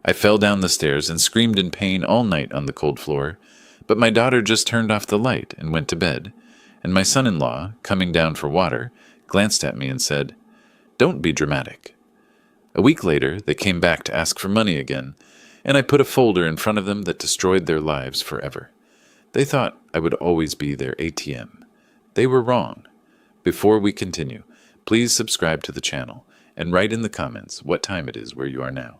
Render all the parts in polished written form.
I fell down the stairs and screamed in pain all night on the cold floor, but my daughter just turned off the light and went to bed, and my son-in-law, coming down for water, glanced at me and said, "Don't be dramatic." A week later, they came back to ask for money again, and I put a folder in front of them that destroyed their lives forever. They thought I would always be their ATM. They were wrong. Before we continue, please subscribe to the channel and write in the comments what time it is where you are now.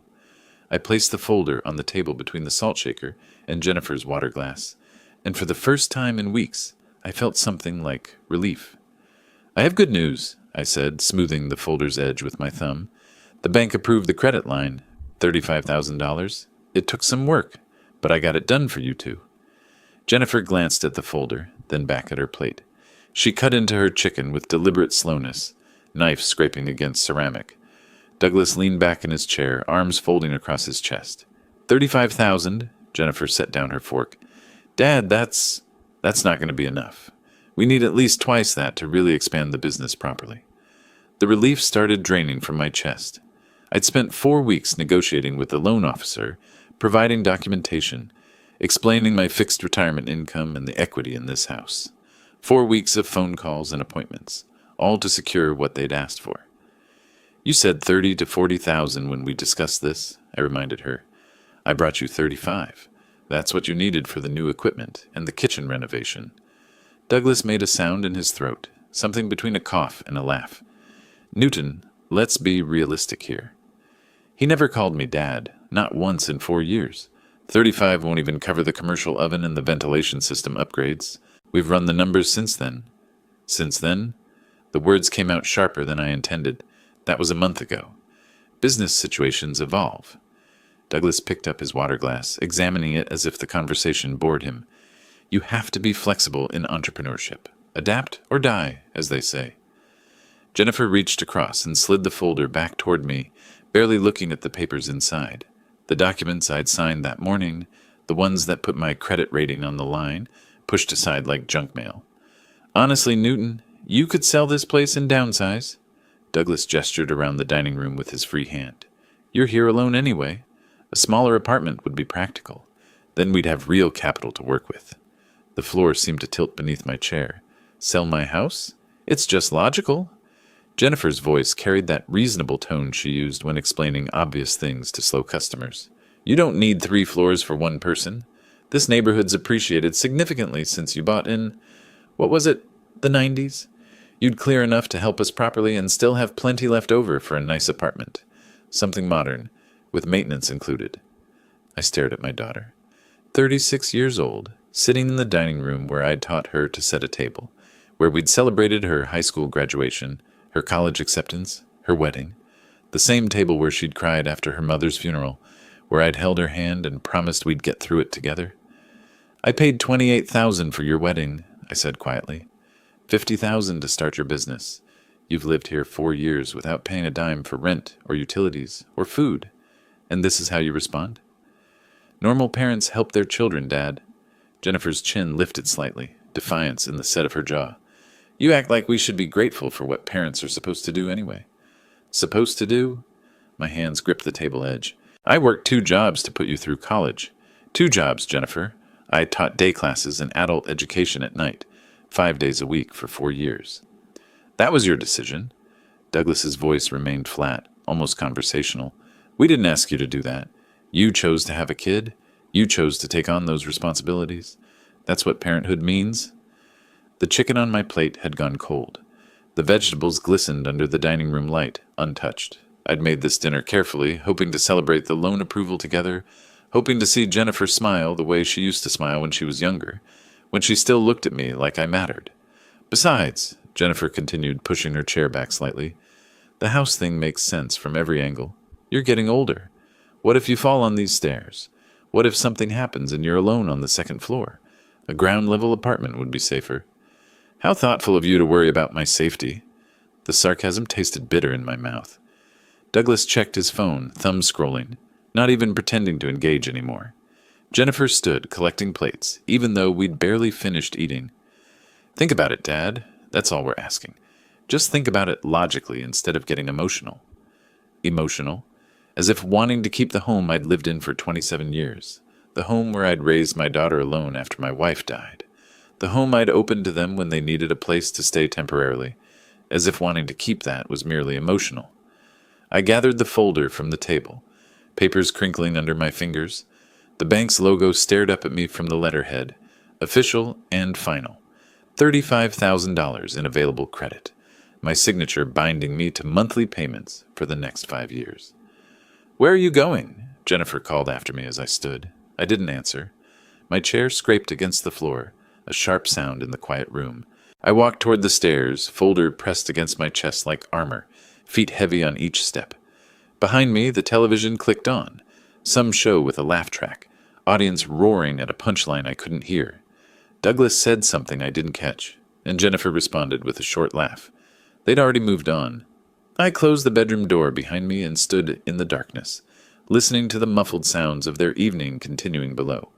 I placed the folder on the table between the salt shaker and Jennifer's water glass, and for the first time in weeks, I felt something like relief. "I have good news," I said, smoothing the folder's edge with my thumb. "The bank approved the credit line, $35,000. It took some work, but I got it done for you two." Jennifer glanced at the folder, then back at her plate. She cut into her chicken with deliberate slowness, knife scraping against ceramic. Douglas leaned back in his chair, arms folding across his chest. 35,000. Jennifer set down her fork. "Dad, that's not going to be enough. We need at least twice that to really expand the business properly." The relief started draining from my chest. I'd spent 4 weeks negotiating with the loan officer, providing documentation, explaining my fixed retirement income and the equity in this house. 4 weeks of phone calls and appointments, all to secure what they'd asked for. "You said 30 to 40,000 when we discussed this," I reminded her. "I brought you 35. That's what you needed for the new equipment and the kitchen renovation." Douglas made a sound in his throat, something between a cough and a laugh. "Newton, let's be realistic here." He never called me Dad, not once in 4 years. 35 won't even cover the commercial oven and the ventilation system upgrades. We've run the numbers since then. Since then? The words came out sharper than I intended. That was a month ago. Business situations evolve. Douglas picked up his water glass, examining it as if the conversation bored him. "You have to be flexible in entrepreneurship. Adapt or die, as they say." Jennifer reached across and slid the folder back toward me, barely looking at the papers inside. The documents I'd signed that morning, the ones that put my credit rating on the line, pushed aside like junk mail. "Honestly, Newton, you could sell this place and downsize." Douglas gestured around the dining room with his free hand. "You're here alone anyway. A smaller apartment would be practical. Then we'd have real capital to work with." The floor seemed to tilt beneath my chair. "Sell my house? It's just logical." Jennifer's voice carried that reasonable tone she used when explaining obvious things to slow customers. "You don't need 3 floors for one person. This neighborhood's appreciated significantly since you bought in, what was it, the 90s? You'd clear enough to help us properly and still have plenty left over for a nice apartment. Something modern, with maintenance included." I stared at my daughter. 36 years old, sitting in the dining room where I'd taught her to set a table, where we'd celebrated her high school graduation, her college acceptance, her wedding, the same table where she'd cried after her mother's funeral, where I'd held her hand and promised we'd get through it together. "I paid $28,000 for your wedding," I said quietly. $50,000 to start your business. You've lived here 4 years without paying a dime for rent or utilities or food. And this is how you respond?" "Normal parents help their children, Dad." Jennifer's chin lifted slightly, defiance in the set of her jaw. "You act like we should be grateful for what parents are supposed to do anyway." "Supposed to do?" My hands gripped the table edge. "I worked 2 jobs to put you through college. 2 jobs, Jennifer. I taught day classes and adult education at night, 5 days a week for 4 years. That was your decision." Douglas's voice remained flat, almost conversational. "We didn't ask you to do that. You chose to have a kid. You chose to take on those responsibilities. That's what parenthood means." The chicken on my plate had gone cold. The vegetables glistened under the dining room light, untouched. I'd made this dinner carefully, hoping to celebrate the loan approval together, hoping to see Jennifer smile the way she used to smile when she was younger, when she still looked at me like I mattered. "Besides," Jennifer continued, pushing her chair back slightly, "the house thing makes sense from every angle. You're getting older. What if you fall on these stairs? What if something happens and you're alone on the 2nd floor? A ground-level apartment would be safer." "How thoughtful of you to worry about my safety." The sarcasm tasted bitter in my mouth. Douglas checked his phone, thumb scrolling, not even pretending to engage anymore. Jennifer stood, collecting plates, even though we'd barely finished eating. "Think about it, Dad. That's all we're asking. Just think about it logically instead of getting emotional." "Emotional?" as if wanting to keep the home I'd lived in for 27 years, the home where I'd raised my daughter alone after my wife died, the home I'd opened to them when they needed a place to stay temporarily, as if wanting to keep that was merely emotional. I gathered the folder from the table, papers crinkling under my fingers. The bank's logo stared up at me from the letterhead, official and final. $35,000 in available credit, my signature binding me to monthly payments for the next 5 years. "Where are you going?" Jennifer called after me as I stood. I didn't answer. My chair scraped against the floor, a sharp sound in the quiet room. I walked toward the stairs, folder pressed against my chest like armor, feet heavy on each step. Behind me, the television clicked on. Some show with a laugh track, audience roaring at a punchline I couldn't hear. Douglas said something I didn't catch, and Jennifer responded with a short laugh. They'd already moved on. I closed the bedroom door behind me and stood in the darkness, listening to the muffled sounds of their evening continuing below.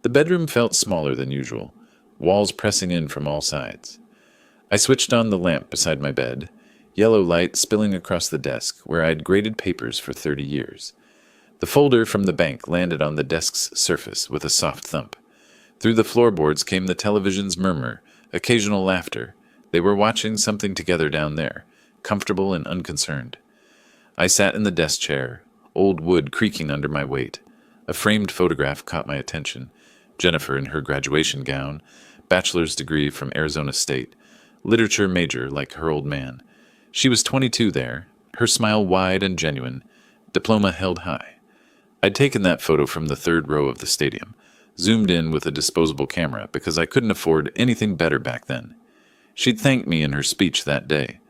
The bedroom felt smaller than usual, walls pressing in from all sides. I switched on the lamp beside my bed, yellow light spilling across the desk where I'd graded papers for 30 years. The folder from the bank landed on the desk's surface with a soft thump. Through the floorboards came the television's murmur, occasional laughter. They were watching something together down there, comfortable and unconcerned. I sat in the desk chair, old wood creaking under my weight. A framed photograph caught my attention. Jennifer in her graduation gown, bachelor's degree from Arizona State, literature major like her old man. She was 22 there, her smile wide and genuine, diploma held high. I'd taken that photo from the third row of the stadium, zoomed in with a disposable camera because I couldn't afford anything better back then. She'd thanked me in her speech that day.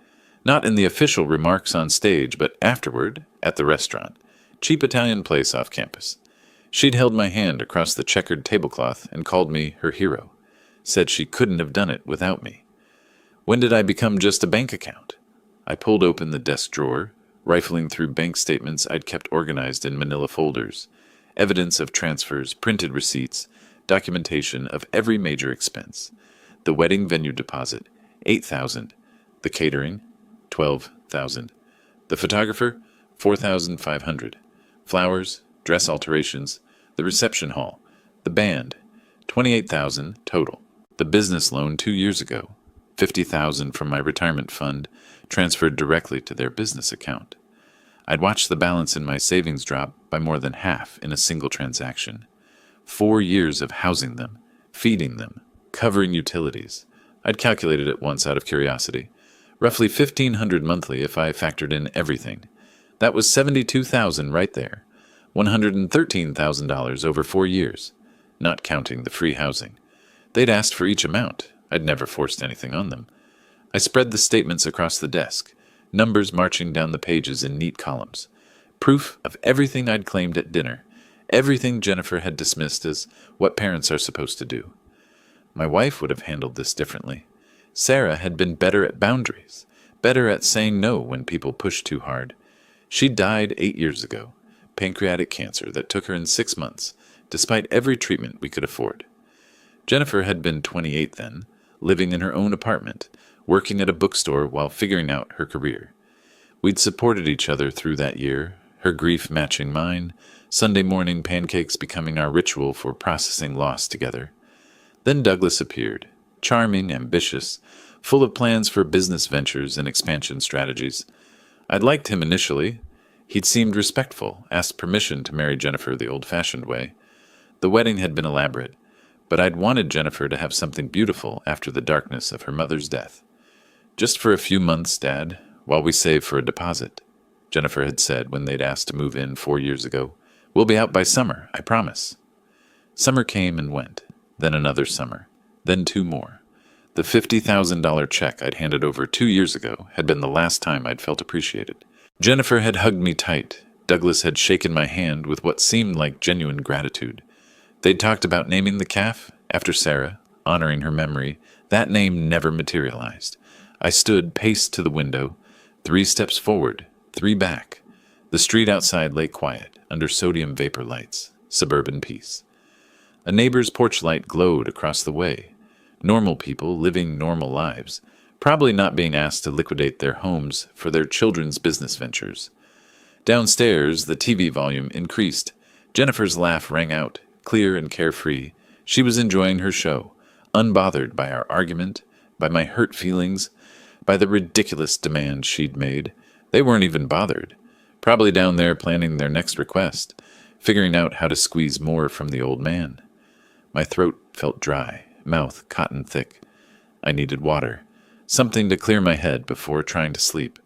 Not in the official remarks on stage, but afterward, at the restaurant, cheap Italian place off campus. She'd held my hand across the checkered tablecloth and called me her hero, said she couldn't have done it without me. When did I become just a bank account? I pulled open the desk drawer, rifling through bank statements I'd kept organized in manila folders, evidence of transfers, printed receipts, documentation of every major expense. The wedding venue deposit, $8,000. The catering, $12,000. The photographer, $4,500. Flowers, dress alterations, the reception hall, the band, $28,000 total. The business loan 2 years ago, $50,000 from my retirement fund, transferred directly to their business account. I'd watched the balance in my savings drop by more than half in a single transaction. 4 years of housing them, feeding them, covering utilities. I'd calculated it once out of curiosity. Roughly $1,500 monthly if I factored in everything. That was $72,000 right there. $113,000 over 4 years, not counting the free housing. They'd asked for each amount. I'd never forced anything on them. I spread the statements across the desk, numbers marching down the pages in neat columns. Proof of everything I'd claimed at dinner, everything Jennifer had dismissed as what parents are supposed to do. My wife would have handled this differently. Sarah had been better at boundaries, better at saying no when people pushed too hard. She died 8 years ago, pancreatic cancer that took her in 6 months, despite every treatment we could afford. Jennifer had been 28 then, living in her own apartment, working at a bookstore while figuring out her career. We'd supported each other through that year, her grief matching mine, Sunday morning pancakes becoming our ritual for processing loss together. Then Douglas appeared, charming, ambitious, full of plans for business ventures and expansion strategies. I'd liked him initially. He'd seemed respectful, asked permission to marry Jennifer the old-fashioned way. The wedding had been elaborate, but I'd wanted Jennifer to have something beautiful after the darkness of her mother's death. "Just for a few months, Dad, while we save for a deposit," Jennifer had said when they'd asked to move in 4 years ago. "We'll be out by summer, I promise." Summer came and went, then another summer, then 2 more. The $50,000 check I'd handed over 2 years ago had been the last time I'd felt appreciated. Jennifer had hugged me tight. Douglas had shaken my hand with what seemed like genuine gratitude. They'd talked about naming the calf after Sarah, honoring her memory. That name never materialized. I stood, paced to the window, 3 steps forward, 3 back. The street outside lay quiet, under sodium vapor lights, suburban peace. A neighbor's porch light glowed across the way. Normal people living normal lives, probably not being asked to liquidate their homes for their children's business ventures. Downstairs, the TV volume increased. Jennifer's laugh rang out, clear and carefree. She was enjoying her show, unbothered by our argument, by my hurt feelings, by the ridiculous demands she'd made. They weren't even bothered. Probably down there planning their next request, figuring out how to squeeze more from the old man. My throat felt dry, mouth cotton thick. I needed water, something to clear my head before trying to sleep,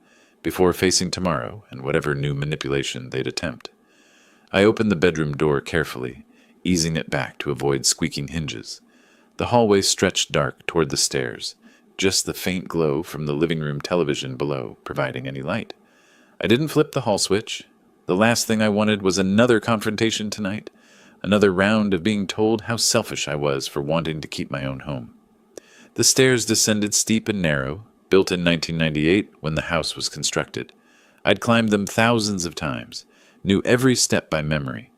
before facing tomorrow and whatever new manipulation they'd attempt. I opened the bedroom door carefully, easing it back to avoid squeaking hinges. The hallway stretched dark toward the stairs, just the faint glow from the living room television below providing any light. I didn't flip the hall switch. The last thing I wanted was another confrontation tonight, another round of being told how selfish I was for wanting to keep my own home. The stairs descended steep and narrow, built in 1998 when the house was constructed. I'd climbed them thousands of times, knew every step by memory.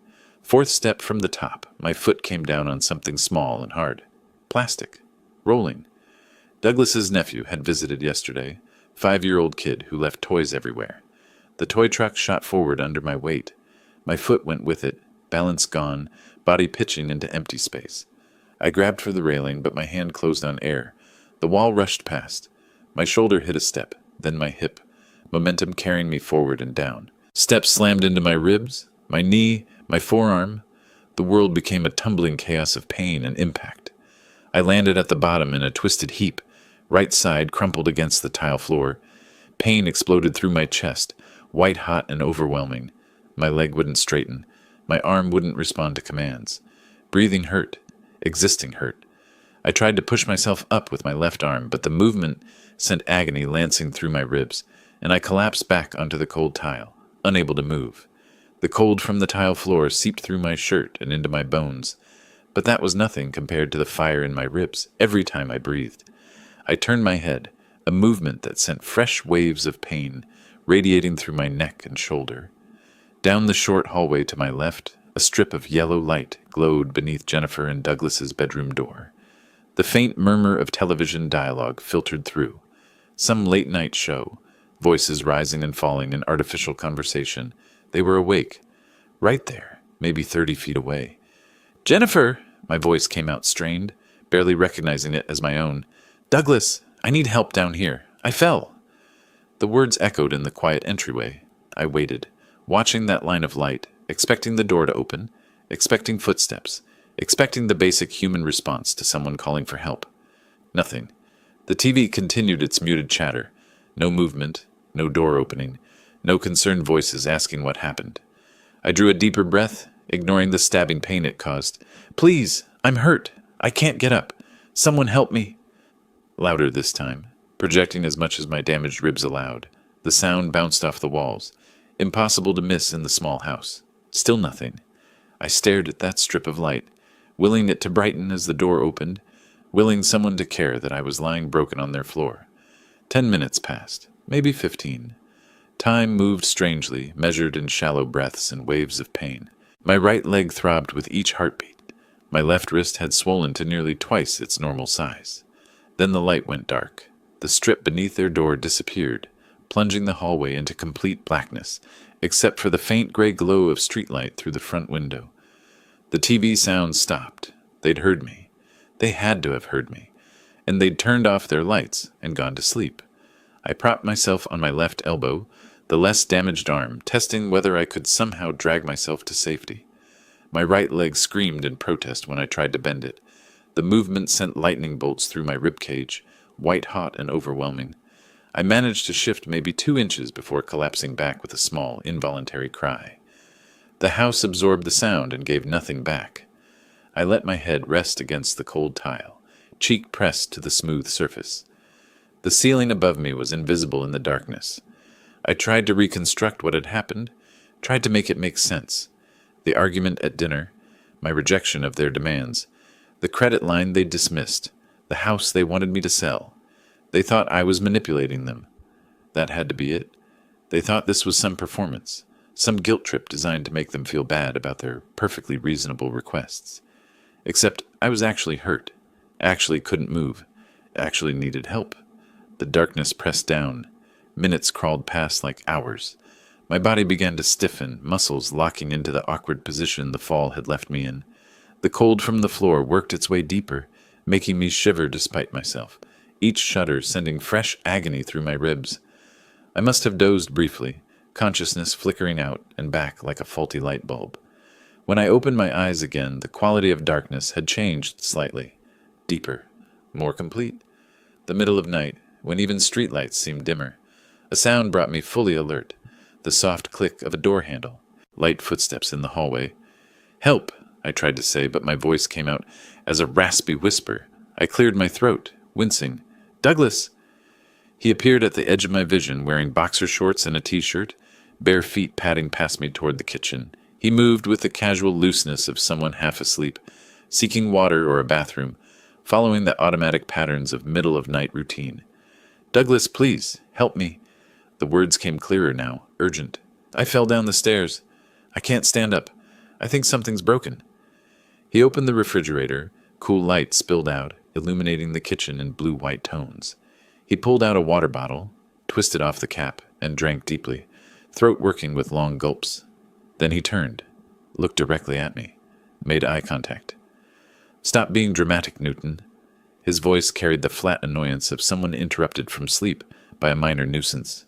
Fourth step from the top, my foot came down on something small and hard. Plastic. Rolling. Douglas's nephew had visited yesterday, 5-year-old kid who left toys everywhere. The toy truck shot forward under my weight. My foot went with it, balance gone, body pitching into empty space. I grabbed for the railing, but my hand closed on air. The wall rushed past. My shoulder hit a step, then my hip, momentum carrying me forward and down. Steps slammed into my ribs, my knee, my forearm. The world became a tumbling chaos of pain and impact. I landed at the bottom in a twisted heap, right side crumpled against the tile floor. Pain exploded through my chest, white hot and overwhelming. My leg wouldn't straighten. My arm wouldn't respond to commands. Breathing hurt. Existing hurt. I tried to push myself up with my left arm, but the movement sent agony lancing through my ribs, and I collapsed back onto the cold tile, unable to move. The cold from the tile floor seeped through my shirt and into my bones, but that was nothing compared to the fire in my ribs every time I breathed. I turned my head, a movement that sent fresh waves of pain radiating through my neck and shoulder. Down the short hallway to my left, a strip of yellow light glowed beneath Jennifer and Douglas's bedroom door. The faint murmur of television dialogue filtered through. Some late-night show, voices rising and falling in artificial conversation. They were awake. Right there, maybe 30 feet away. "Jennifer!" My voice came out strained, barely recognizing it as my own. "Douglas, I need help down here. I fell." The words echoed in the quiet entryway. I waited, watching that line of light, expecting the door to open, expecting footsteps, expecting the basic human response to someone calling for help. Nothing. The TV continued its muted chatter. No movement, no door opening, no concerned voices asking what happened. I drew a deeper breath, ignoring the stabbing pain it caused. "Please, I'm hurt. I can't get up. Someone help me." Louder this time, projecting as much as my damaged ribs allowed. The sound bounced off the walls. Impossible to miss in the small house. Still nothing. I stared at that strip of light, willing it to brighten as the door opened, willing someone to care that I was lying broken on their floor. 10 minutes passed, maybe 15. Time moved strangely, measured in shallow breaths and waves of pain. My right leg throbbed with each heartbeat. My left wrist had swollen to nearly twice its normal size. Then the light went dark. The strip beneath their door disappeared, plunging the hallway into complete blackness, except for the faint gray glow of streetlight through the front window. The TV sound stopped. They'd heard me. They had to have heard me. And they'd turned off their lights and gone to sleep. I propped myself on my left elbow, the less damaged arm, testing whether I could somehow drag myself to safety. My right leg screamed in protest when I tried to bend it. The movement sent lightning bolts through my ribcage, white-hot and overwhelming. I managed to shift maybe 2 inches before collapsing back with a small, involuntary cry. The house absorbed the sound and gave nothing back. I let my head rest against the cold tile, cheek pressed to the smooth surface. The ceiling above me was invisible in the darkness. I tried to reconstruct what had happened, tried to make it make sense. The argument at dinner, my rejection of their demands, the credit line they dismissed, the house they wanted me to sell. They thought I was manipulating them. That had to be it. They thought this was some performance, some guilt trip designed to make them feel bad about their perfectly reasonable requests. Except I was actually hurt, actually couldn't move, actually needed help. The darkness pressed down. Minutes crawled past like hours. My body began to stiffen, muscles locking into the awkward position the fall had left me in. The cold from the floor worked its way deeper, making me shiver despite myself, each shudder sending fresh agony through my ribs. I must have dozed briefly, consciousness flickering out and back like a faulty light bulb. When I opened my eyes again, the quality of darkness had changed slightly. Deeper, more complete. The middle of night, when even streetlights seemed dimmer. A sound brought me fully alert. The soft click of a door handle. Light footsteps in the hallway. "Help!" I tried to say, but my voice came out as a raspy whisper. I cleared my throat, wincing. "Douglas!" He appeared at the edge of my vision, wearing boxer shorts and a t-shirt, bare feet padding past me toward the kitchen. He moved with the casual looseness of someone half asleep, seeking water or a bathroom, following the automatic patterns of middle-of-night routine. "Douglas, please, help me." The words came clearer now, urgent. "I fell down the stairs. I can't stand up. I think something's broken." He opened the refrigerator. Cool light spilled out, illuminating the kitchen in blue-white tones. He pulled out a water bottle, twisted off the cap, and drank deeply, throat working with long gulps. Then he turned, looked directly at me, made eye contact. "Stop being dramatic, Newton." His voice carried the flat annoyance of someone interrupted from sleep by a minor nuisance.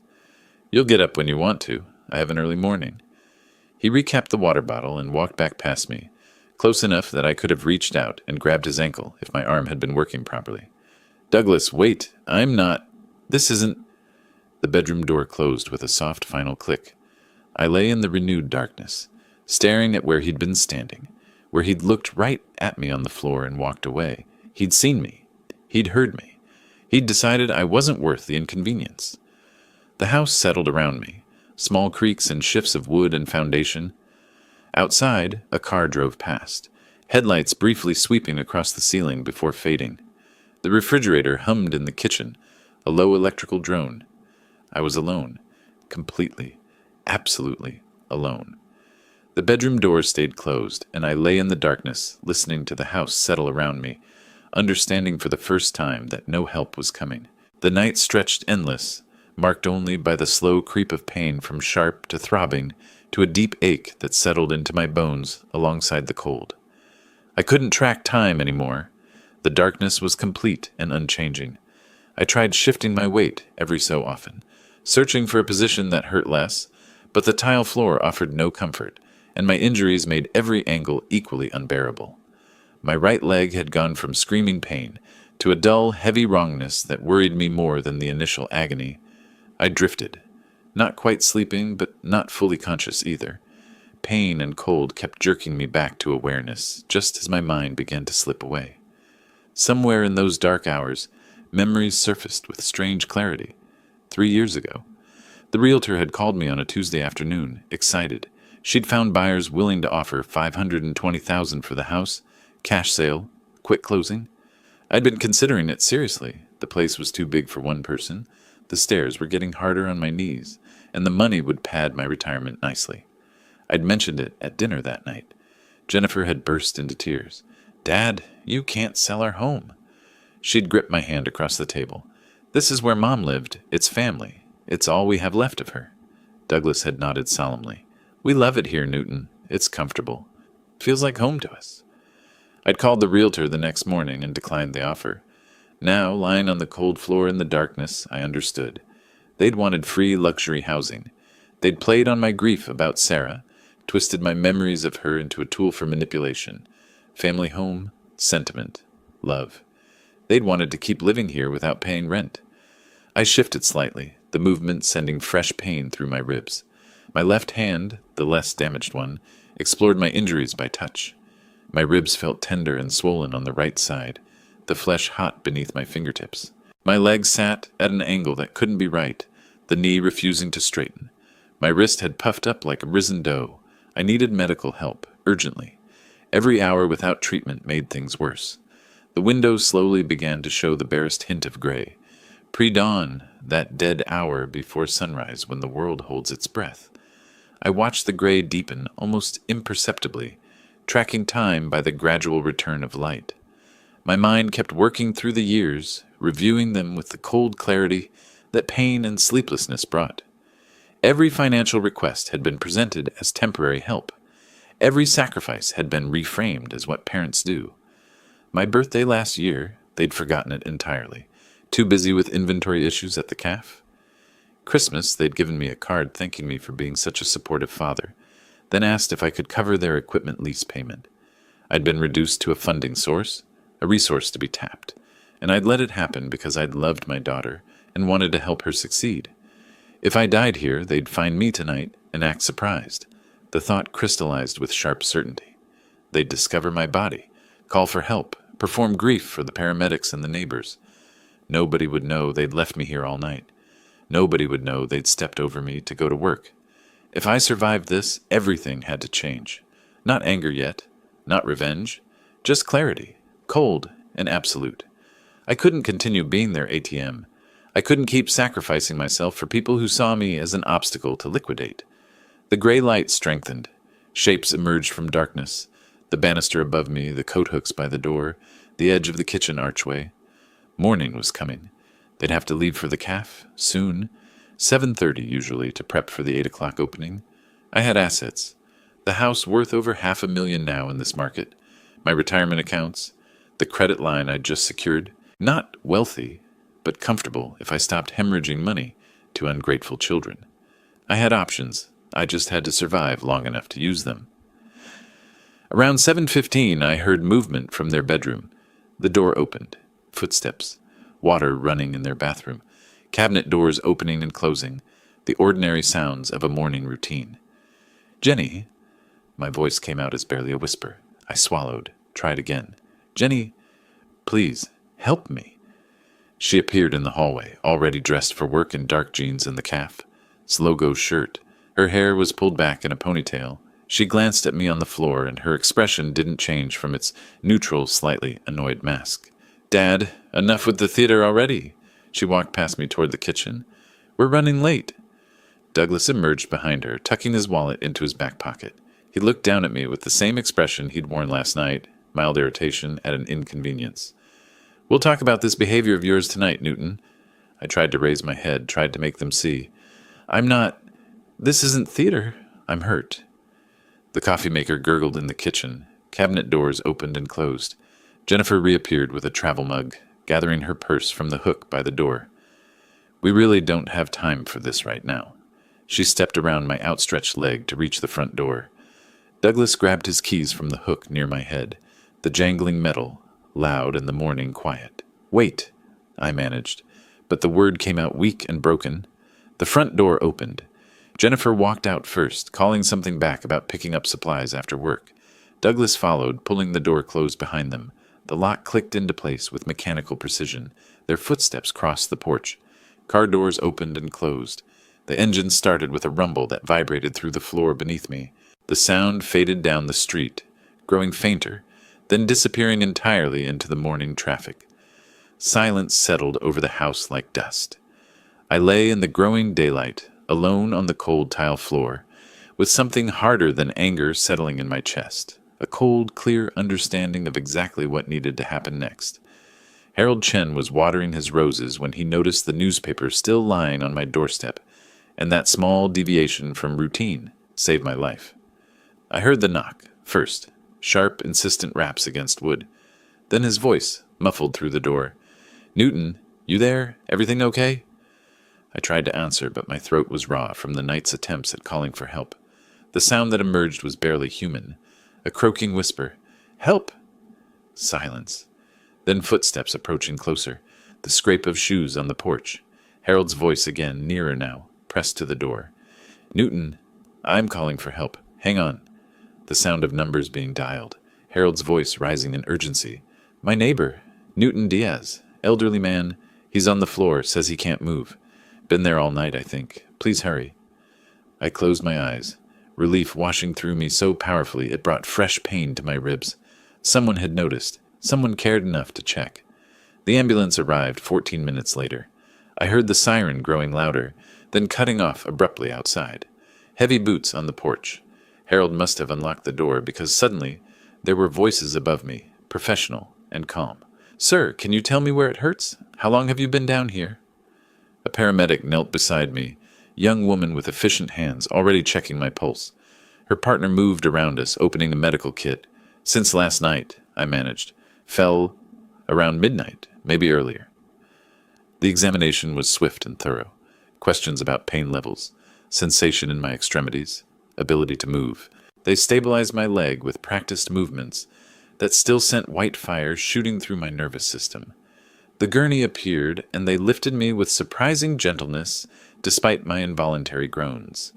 "You'll get up when you want to. I have an early morning." He recapped the water bottle and walked back past me, close enough that I could have reached out and grabbed his ankle if my arm had been working properly. "Douglas, wait. I'm not. This isn't." The bedroom door closed with a soft final click. I lay in the renewed darkness, staring at where he'd been standing, where he'd looked right at me on the floor and walked away. He'd seen me. He'd heard me. He'd decided I wasn't worth the inconvenience. The house settled around me, small creaks and shifts of wood and foundation. Outside, a car drove past, headlights briefly sweeping across the ceiling before fading. The refrigerator hummed in the kitchen, a low electrical drone. I was alone, completely, absolutely alone. The bedroom door stayed closed, and I lay in the darkness, listening to the house settle around me, understanding for the first time that no help was coming. The night stretched endless, marked only by the slow creep of pain from sharp to throbbing to a deep ache that settled into my bones alongside the cold. I couldn't track time anymore. The darkness was complete and unchanging. I tried shifting my weight every so often, searching for a position that hurt less, but the tile floor offered no comfort, and my injuries made every angle equally unbearable. My right leg had gone from screaming pain to a dull, heavy wrongness that worried me more than the initial agony. I drifted, not quite sleeping, but not fully conscious either. Pain and cold kept jerking me back to awareness, just as my mind began to slip away. Somewhere in those dark hours, memories surfaced with strange clarity. 3 years ago. The realtor had called me on a Tuesday afternoon, excited. She'd found buyers willing to offer $520,000 for the house, cash sale, quick closing. I'd been considering it seriously. The place was too big for one person. The stairs were getting harder on my knees, and the money would pad my retirement nicely. I'd mentioned it at dinner that night. Jennifer had burst into tears. "Dad, you can't sell our home." She'd gripped my hand across the table. "This is where Mom lived. It's family. It's all we have left of her." Douglas had nodded solemnly. "We love it here, Newton. It's comfortable. Feels like home to us." I'd called the realtor the next morning and declined the offer. Now, lying on the cold floor in the darkness, I understood. They'd wanted free luxury housing. They'd played on my grief about Sarah, twisted my memories of her into a tool for manipulation. Family home, sentiment, love. They'd wanted to keep living here without paying rent. I shifted slightly, the movement sending fresh pain through my ribs. My left hand, the less damaged one, explored my injuries by touch. My ribs felt tender and swollen on the right side, the flesh hot beneath my fingertips. My leg sat at an angle that couldn't be right, the knee refusing to straighten. My wrist had puffed up like a risen dough. I needed medical help, urgently. Every hour without treatment made things worse. The windows slowly began to show the barest hint of gray. Pre-dawn, that dead hour before sunrise when the world holds its breath. I watched the gray deepen almost imperceptibly, tracking time by the gradual return of light. My mind kept working through the years, reviewing them with the cold clarity that pain and sleeplessness brought. Every financial request had been presented as temporary help. Every sacrifice had been reframed as what parents do. My birthday last year, they'd forgotten it entirely. Too busy with inventory issues at the calf. Christmas, they'd given me a card thanking me for being such a supportive father, then asked if I could cover their equipment lease payment. I'd been reduced to a funding source, a resource to be tapped, and I'd let it happen because I'd loved my daughter and wanted to help her succeed. If I died here, they'd find me tonight and act surprised. The thought crystallized with sharp certainty. They'd discover my body, call for help, perform grief for the paramedics and the neighbors. Nobody would know they'd left me here all night. Nobody would know they'd stepped over me to go to work. If I survived this, everything had to change. Not anger yet, not revenge, just clarity, cold and absolute. I couldn't continue being their ATM. I couldn't keep sacrificing myself for people who saw me as an obstacle to liquidate. The gray light strengthened. Shapes emerged from darkness. The banister above me, the coat hooks by the door, the edge of the kitchen archway. Morning was coming. They'd have to leave for the calf, soon. 7:30 usually to prep for the 8 o'clock opening. I had assets. The house worth over $500,000 now in this market. My retirement accounts. The credit line I'd just secured. Not wealthy, but comfortable if I stopped hemorrhaging money to ungrateful children. I had options. I just had to survive long enough to use them. Around 7:15, I heard movement from their bedroom. The door opened. Footsteps. Water running in their bathroom. Cabinet doors opening and closing. The ordinary sounds of a morning routine. "Jenny." My voice came out as barely a whisper. I swallowed. Tried again. "Jenny, please, help me." She appeared in the hallway, already dressed for work in dark jeans and the calf. Slogo shirt. Her hair was pulled back in a ponytail. She glanced at me on the floor, and her expression didn't change from its neutral, slightly annoyed mask. "Dad, enough with the theater already." She walked past me toward the kitchen. "We're running late." Douglas emerged behind her, tucking his wallet into his back pocket. He looked down at me with the same expression he'd worn last night, mild irritation at an inconvenience. "We'll talk about this behavior of yours tonight, Newton." I tried to raise my head, tried to make them see. "I'm not... This isn't theater. I'm hurt." The coffee maker gurgled in the kitchen. Cabinet doors opened and closed. Jennifer reappeared with a travel mug, gathering her purse from the hook by the door. "We really don't have time for this right now." She stepped around my outstretched leg to reach the front door. Douglas grabbed his keys from the hook near my head, the jangling metal, loud and the morning quiet. "Wait," I managed, but the word came out weak and broken. The front door opened. Jennifer walked out first, calling something back about picking up supplies after work. Douglas followed, pulling the door closed behind them. The lock clicked into place with mechanical precision. Their footsteps crossed the porch. Car doors opened and closed. The engine started with a rumble that vibrated through the floor beneath me. The sound faded down the street, growing fainter, then disappearing entirely into the morning traffic. Silence settled over the house like dust. I lay in the growing daylight, alone on the cold tile floor, with something harder than anger settling in my chest. A cold, clear understanding of exactly what needed to happen next. Harold Chen was watering his roses when he noticed the newspaper still lying on my doorstep, and that small deviation from routine saved my life. I heard the knock, first, sharp, insistent raps against wood. Then his voice, muffled through the door. "Newton, you there? Everything okay?" I tried to answer, but my throat was raw from the night's attempts at calling for help. The sound that emerged was barely human. A croaking whisper. "Help!" Silence. Then footsteps approaching closer. The scrape of shoes on the porch. Harold's voice again, nearer now, pressed to the door. "Newton, I'm calling for help. Hang on." The sound of numbers being dialed. Harold's voice rising in urgency. "My neighbor, Newton Diaz. Elderly man. He's on the floor, says he can't move. Been there all night, I think. Please hurry." I closed my eyes. Relief washing through me so powerfully it brought fresh pain to my ribs. Someone had noticed. Someone cared enough to check. The ambulance arrived 14 minutes later. I heard the siren growing louder, then cutting off abruptly outside. Heavy boots on the porch. Harold must have unlocked the door because suddenly there were voices above me, professional and calm. "Sir, can you tell me where it hurts? How long have you been down here?" A paramedic knelt beside me, young woman with efficient hands already checking my pulse. Her partner moved around us, opening the medical kit. Since last night, I managed. Fell around midnight, maybe earlier. The examination was swift and thorough. Questions about pain levels, sensation in my extremities, ability to move. They stabilized my leg with practiced movements that still sent white fire shooting through my nervous system. The gurney appeared, and they lifted me with surprising gentleness despite my involuntary groans.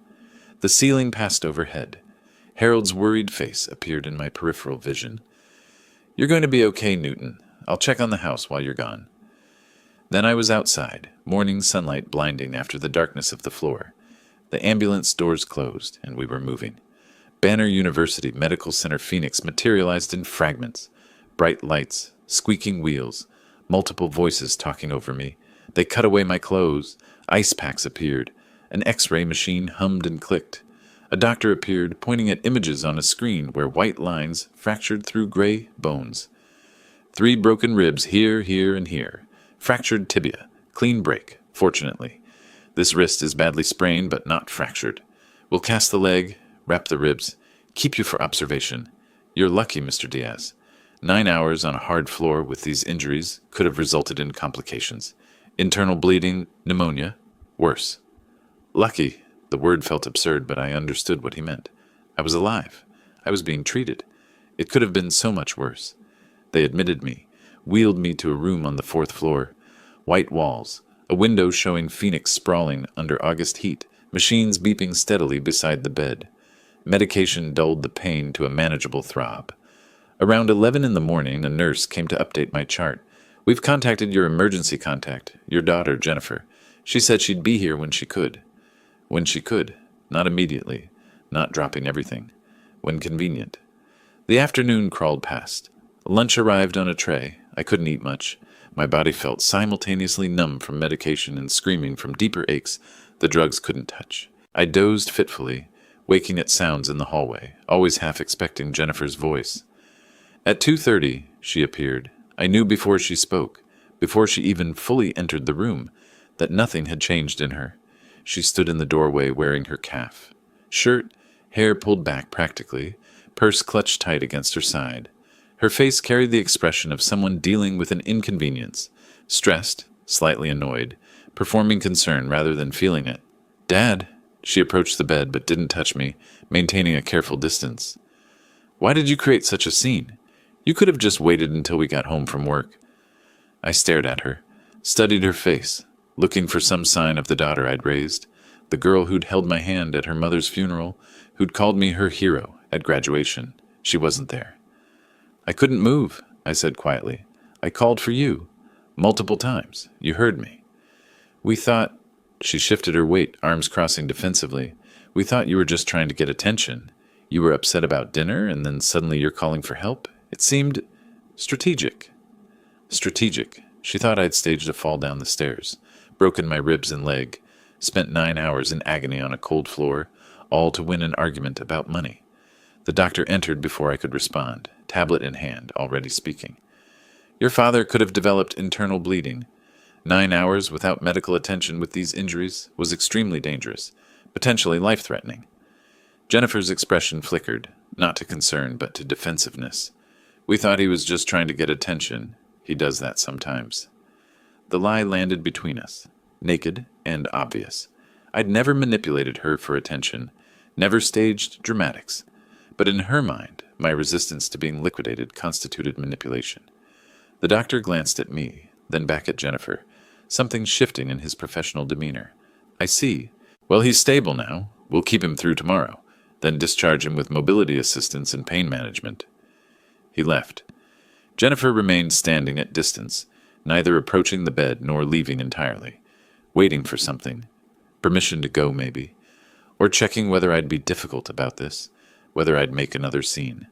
The ceiling passed overhead. Harold's worried face appeared in my peripheral vision. "You're going to be okay, Newton. I'll check on the house while you're gone." Then I was outside, morning sunlight blinding after the darkness of the floor. The ambulance doors closed, and we were moving. Banner University Medical Center Phoenix materialized in fragments. Bright lights, squeaking wheels, multiple voices talking over me. They cut away my clothes. Ice packs appeared. An X-ray machine hummed and clicked. A doctor appeared, pointing at images on a screen where white lines fractured through gray bones. 3 broken ribs here, here, and here. Fractured tibia. Clean break, fortunately. This wrist is badly sprained, but not fractured. We'll cast the leg, wrap the ribs, keep you for observation. You're lucky, Mr. Diaz. 9 hours on a hard floor with these injuries could have resulted in complications. Internal bleeding, pneumonia, worse. Lucky. The word felt absurd, but I understood what he meant. I was alive. I was being treated. It could have been so much worse. They admitted me, wheeled me to a room on the 4th floor. White walls, a window showing Phoenix sprawling under August heat, machines beeping steadily beside the bed. Medication dulled the pain to a manageable throb. Around 11 in the morning, a nurse came to update my chart. "We've contacted your emergency contact, your daughter, Jennifer. She said she'd be here when she could." When she could, not immediately, not dropping everything. When convenient. The afternoon crawled past. Lunch arrived on a tray. I couldn't eat much. My body felt simultaneously numb from medication and screaming from deeper aches the drugs couldn't touch. I dozed fitfully, waking at sounds in the hallway, always half expecting Jennifer's voice. At 2:30, she appeared. I knew before she spoke, before she even fully entered the room, that nothing had changed in her. She stood in the doorway wearing her caff. Shirt, hair pulled back practically, purse clutched tight against her side. Her face carried the expression of someone dealing with an inconvenience, stressed, slightly annoyed, performing concern rather than feeling it. "Dad," she approached the bed but didn't touch me, maintaining a careful distance. "Why did you create such a scene? You could have just waited until we got home from work." I stared at her, studied her face, looking for some sign of the daughter I'd raised, the girl who'd held my hand at her mother's funeral, who'd called me her hero at graduation. She wasn't there. "I couldn't move," I said quietly. "I called for you. Multiple times. You heard me. We thought—" She shifted her weight, arms crossing defensively. "We thought you were just trying to get attention. You were upset about dinner, and then suddenly you're calling for help. It seemed strategic." Strategic. She thought I'd staged a fall down the stairs, broken my ribs and leg, spent 9 hours in agony on a cold floor, all to win an argument about money. The doctor entered before I could respond, tablet in hand, already speaking. "Your father could have developed internal bleeding. 9 hours without medical attention with these injuries was extremely dangerous, potentially life-threatening." Jennifer's expression flickered, not to concern but to defensiveness. "We thought he was just trying to get attention. He does that sometimes." The lie landed between us, naked and obvious. I'd never manipulated her for attention, never staged dramatics. But in her mind, my resistance to being liquidated constituted manipulation. The doctor glanced at me, then back at Jennifer, something shifting in his professional demeanor. "I see. Well, he's stable now. We'll keep him through tomorrow, then discharge him with mobility assistance and pain management." He left. Jennifer remained standing at distance, neither approaching the bed nor leaving entirely, waiting for something. Permission to go, maybe. Or checking whether I'd be difficult about this, whether I'd make another scene.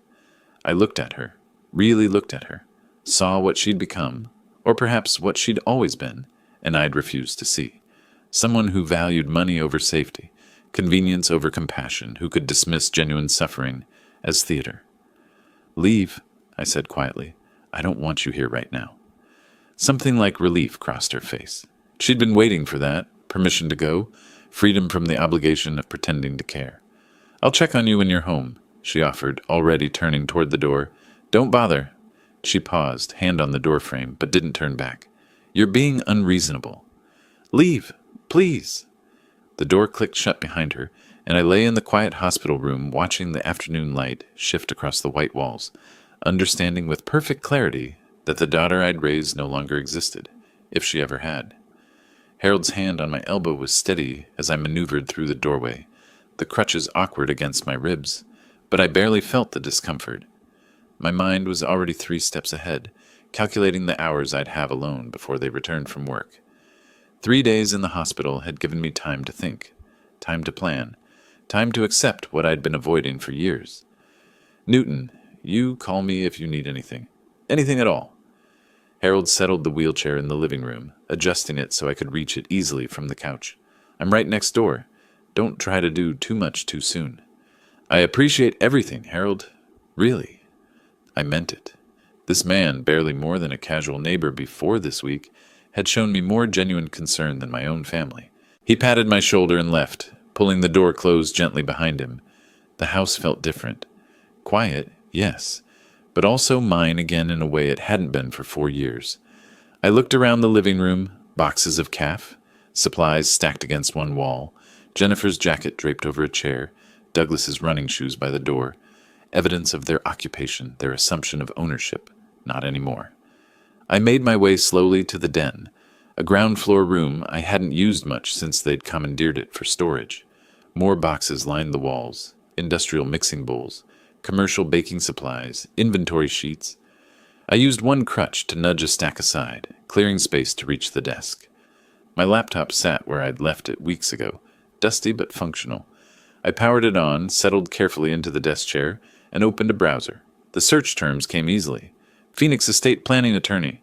I looked at her, really looked at her, saw what she'd become, or perhaps what she'd always been, and I'd refused to see. Someone who valued money over safety, convenience over compassion, who could dismiss genuine suffering as theater. "Leave," I said quietly. "I don't want you here right now." Something like relief crossed her face. She'd been waiting for that, permission to go, freedom from the obligation of pretending to care. "I'll check on you when you're home," she offered, already turning toward the door. "Don't bother." She paused, hand on the doorframe, but didn't turn back. "You're being unreasonable." "Leave, please." The door clicked shut behind her, and I lay in the quiet hospital room watching the afternoon light shift across the white walls, understanding with perfect clarity that the daughter I'd raised no longer existed, if she ever had. Harold's hand on my elbow was steady as I maneuvered through the doorway, the crutches awkward against my ribs, but I barely felt the discomfort. My mind was already 3 steps ahead, calculating the hours I'd have alone before they returned from work. 3 days in the hospital had given me time to think, time to plan, time to accept what I'd been avoiding for years. "Newton, you call me if you need anything. Anything at all." Harold settled the wheelchair in the living room, adjusting it so I could reach it easily from the couch. "I'm right next door. Don't try to do too much too soon." "I appreciate everything, Harold. Really." I meant it. This man, barely more than a casual neighbor before this week, had shown me more genuine concern than my own family. He patted my shoulder and left, pulling the door closed gently behind him. The house felt different. Quiet, yes, but also mine again in a way it hadn't been for 4 years. I looked around the living room, boxes of calf, supplies stacked against one wall, Jennifer's jacket draped over a chair, Douglas's running shoes by the door, evidence of their occupation, their assumption of ownership. Not anymore. I made my way slowly to the den, a ground-floor room I hadn't used much since they'd commandeered it for storage. More boxes lined the walls, industrial mixing bowls, commercial baking supplies, inventory sheets. I used one crutch to nudge a stack aside, clearing space to reach the desk. My laptop sat where I'd left it weeks ago, dusty but functional. I powered it on, settled carefully into the desk chair, and opened a browser. The search terms came easily. Phoenix estate planning attorney,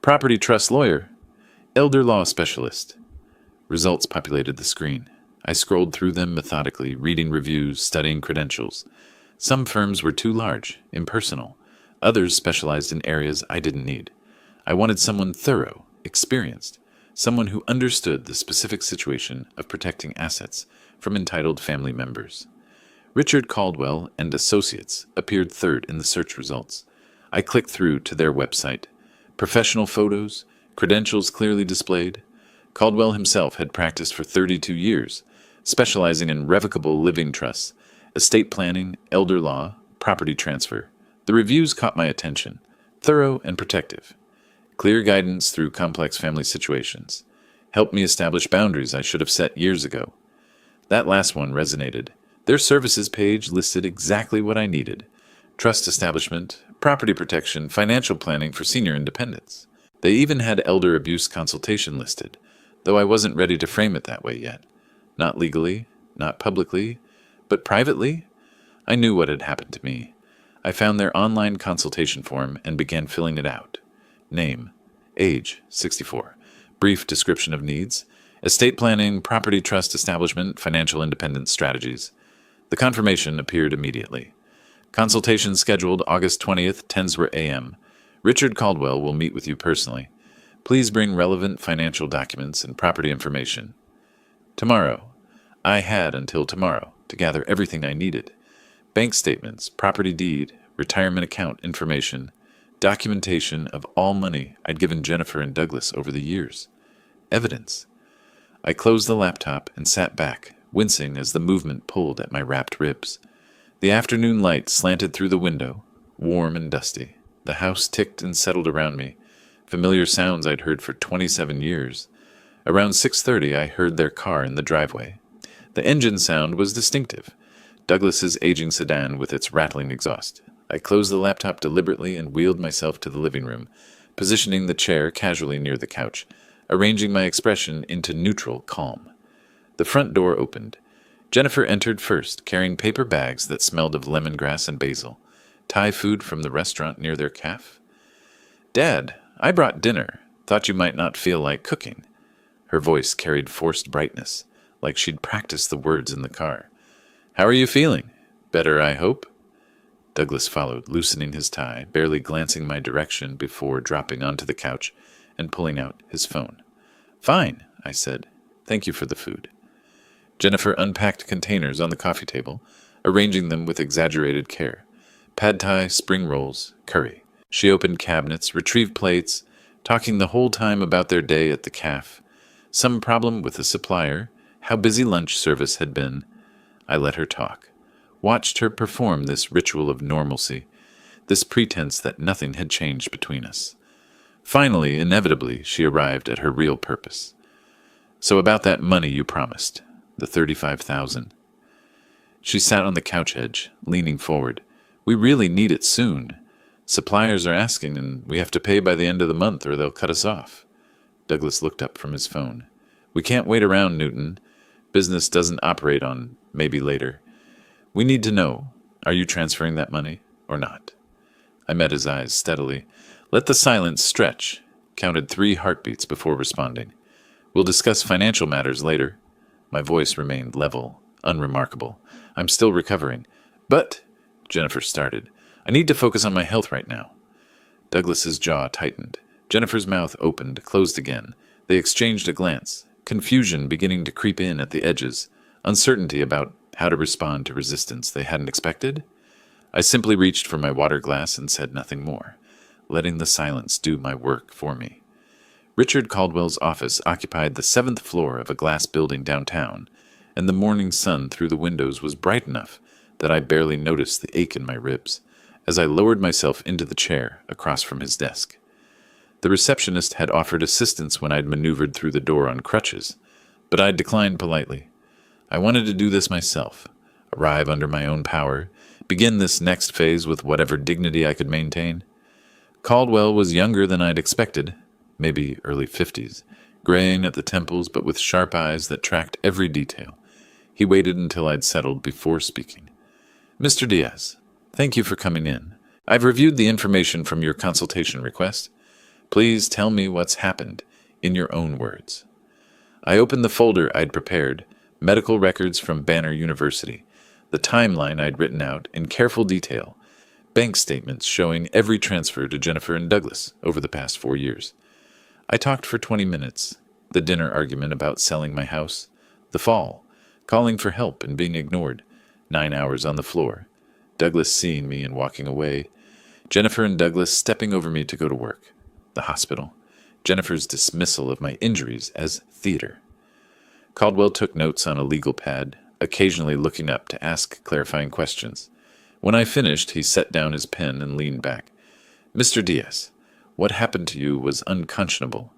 property trust lawyer, elder law specialist. Results populated the screen. I scrolled through them methodically, reading reviews, studying credentials. Some firms were too large, impersonal. Others specialized in areas I didn't need. I wanted someone thorough, experienced, someone who understood the specific situation of protecting assets from entitled family members. Richard Caldwell and Associates appeared third in the search results. I clicked through to their website. Professional photos, credentials clearly displayed. Caldwell himself had practiced for 32 years, specializing in revocable living trusts, estate planning, elder law, property transfer. The reviews caught my attention, thorough and protective. Clear guidance through complex family situations. Helped me establish boundaries I should have set years ago. That last one resonated. Their services page listed exactly what I needed. Trust establishment, property protection, financial planning for senior independence. They even had elder abuse consultation listed, though I wasn't ready to frame it that way yet. Not legally, not publicly, but privately? I knew what had happened to me. I found their online consultation form and began filling it out. Name, age, 64. Brief description of needs, estate planning, property trust establishment, financial independence strategies. The confirmation appeared immediately. Consultation scheduled August 20th, 10 a.m. Richard Caldwell will meet with you personally. Please bring relevant financial documents and property information. Tomorrow. I had until tomorrow to gather everything I needed. Bank statements, property deed, retirement account information, documentation of all money I'd given Jennifer and Douglas over the years. Evidence. I closed the laptop and sat back, wincing as the movement pulled at my wrapped ribs. The afternoon light slanted through the window, warm and dusty. The house ticked and settled around me, familiar sounds I'd heard for 27 years. Around 6:30 I heard their car in the driveway. The engine sound was distinctive. Douglas's aging sedan with its rattling exhaust. I closed the laptop deliberately and wheeled myself to the living room, positioning the chair casually near the couch, arranging my expression into neutral calm. The front door opened. Jennifer entered first, carrying paper bags that smelled of lemongrass and basil. Thai food from the restaurant near their cafe. "Dad, I brought dinner. Thought you might not feel like cooking." Her voice carried forced brightness, like she'd practiced the words in the car. "How are you feeling? Better, I hope?" Douglas followed, loosening his tie, barely glancing my direction before dropping onto the couch and pulling out his phone. "Fine," I said. "Thank you for the food." Jennifer unpacked containers on the coffee table, arranging them with exaggerated care. Pad thai, spring rolls, curry. She opened cabinets, retrieved plates, talking the whole time about their day at the cafe. Some problem with the supplier, how busy lunch service had been. I let her talk. Watched her perform this ritual of normalcy, this pretense that nothing had changed between us. Finally, inevitably, she arrived at her real purpose. So about that money you promised, the $35,000. She sat on the couch edge, leaning forward. We really need it soon. Suppliers are asking, and we have to pay by the end of the month or they'll cut us off. Douglas looked up from his phone. We can't wait around, Newton. Business doesn't operate on maybe later. We need to know, are you transferring that money or not? I met his eyes steadily. Let the silence stretch. Counted 3 heartbeats before responding. We'll discuss financial matters later. My voice remained level, unremarkable. I'm still recovering. But, Jennifer started, I need to focus on my health right now. Douglas's jaw tightened. Jennifer's mouth opened, closed again. They exchanged a glance, confusion beginning to creep in at the edges, uncertainty about how to respond to resistance they hadn't expected. I simply reached for my water glass and said nothing more, letting the silence do my work for me. Richard Caldwell's office occupied the 7th floor of a glass building downtown, and the morning sun through the windows was bright enough that I barely noticed the ache in my ribs as I lowered myself into the chair across from his desk. The receptionist had offered assistance when I'd maneuvered through the door on crutches, but I'd declined politely. I wanted to do this myself, arrive under my own power, begin this next phase with whatever dignity I could maintain. Caldwell was younger than I'd expected, maybe early 50s, graying at the temples but with sharp eyes that tracked every detail. He waited until I'd settled before speaking. Mr. Diaz, thank you for coming in. I've reviewed the information from your consultation request. Please tell me what's happened, in your own words. I opened the folder I'd prepared, medical records from Banner University, the timeline I'd written out in careful detail, bank statements showing every transfer to Jennifer and Douglas over the past 4 years. I talked for 20 minutes, the dinner argument about selling my house, the fall, calling for help and being ignored, 9 hours on the floor, Douglas seeing me and walking away, Jennifer and Douglas stepping over me to go to work, the hospital, Jennifer's dismissal of my injuries as theater. Caldwell took notes on a legal pad, occasionally looking up to ask clarifying questions. When I finished, he set down his pen and leaned back. Mr. Diaz, what happened to you was unconscionable.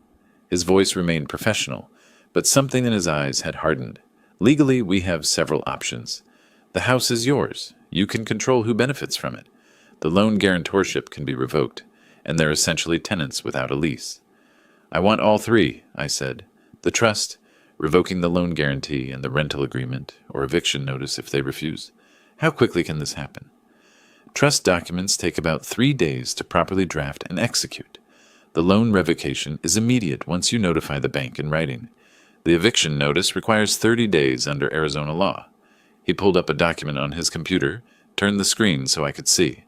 His voice remained professional, but something in his eyes had hardened. Legally, we have several options. The house is yours. You can control who benefits from it. The loan guarantorship can be revoked, and they're essentially tenants without a lease. I want all 3, I said. The trust, revoking the loan guarantee, and the rental agreement, or eviction notice if they refuse. How quickly can this happen? Trust documents take about 3 days to properly draft and execute. The loan revocation is immediate once you notify the bank in writing. The eviction notice requires 30 days under Arizona law. He pulled up a document on his computer, turned the screen so I could see.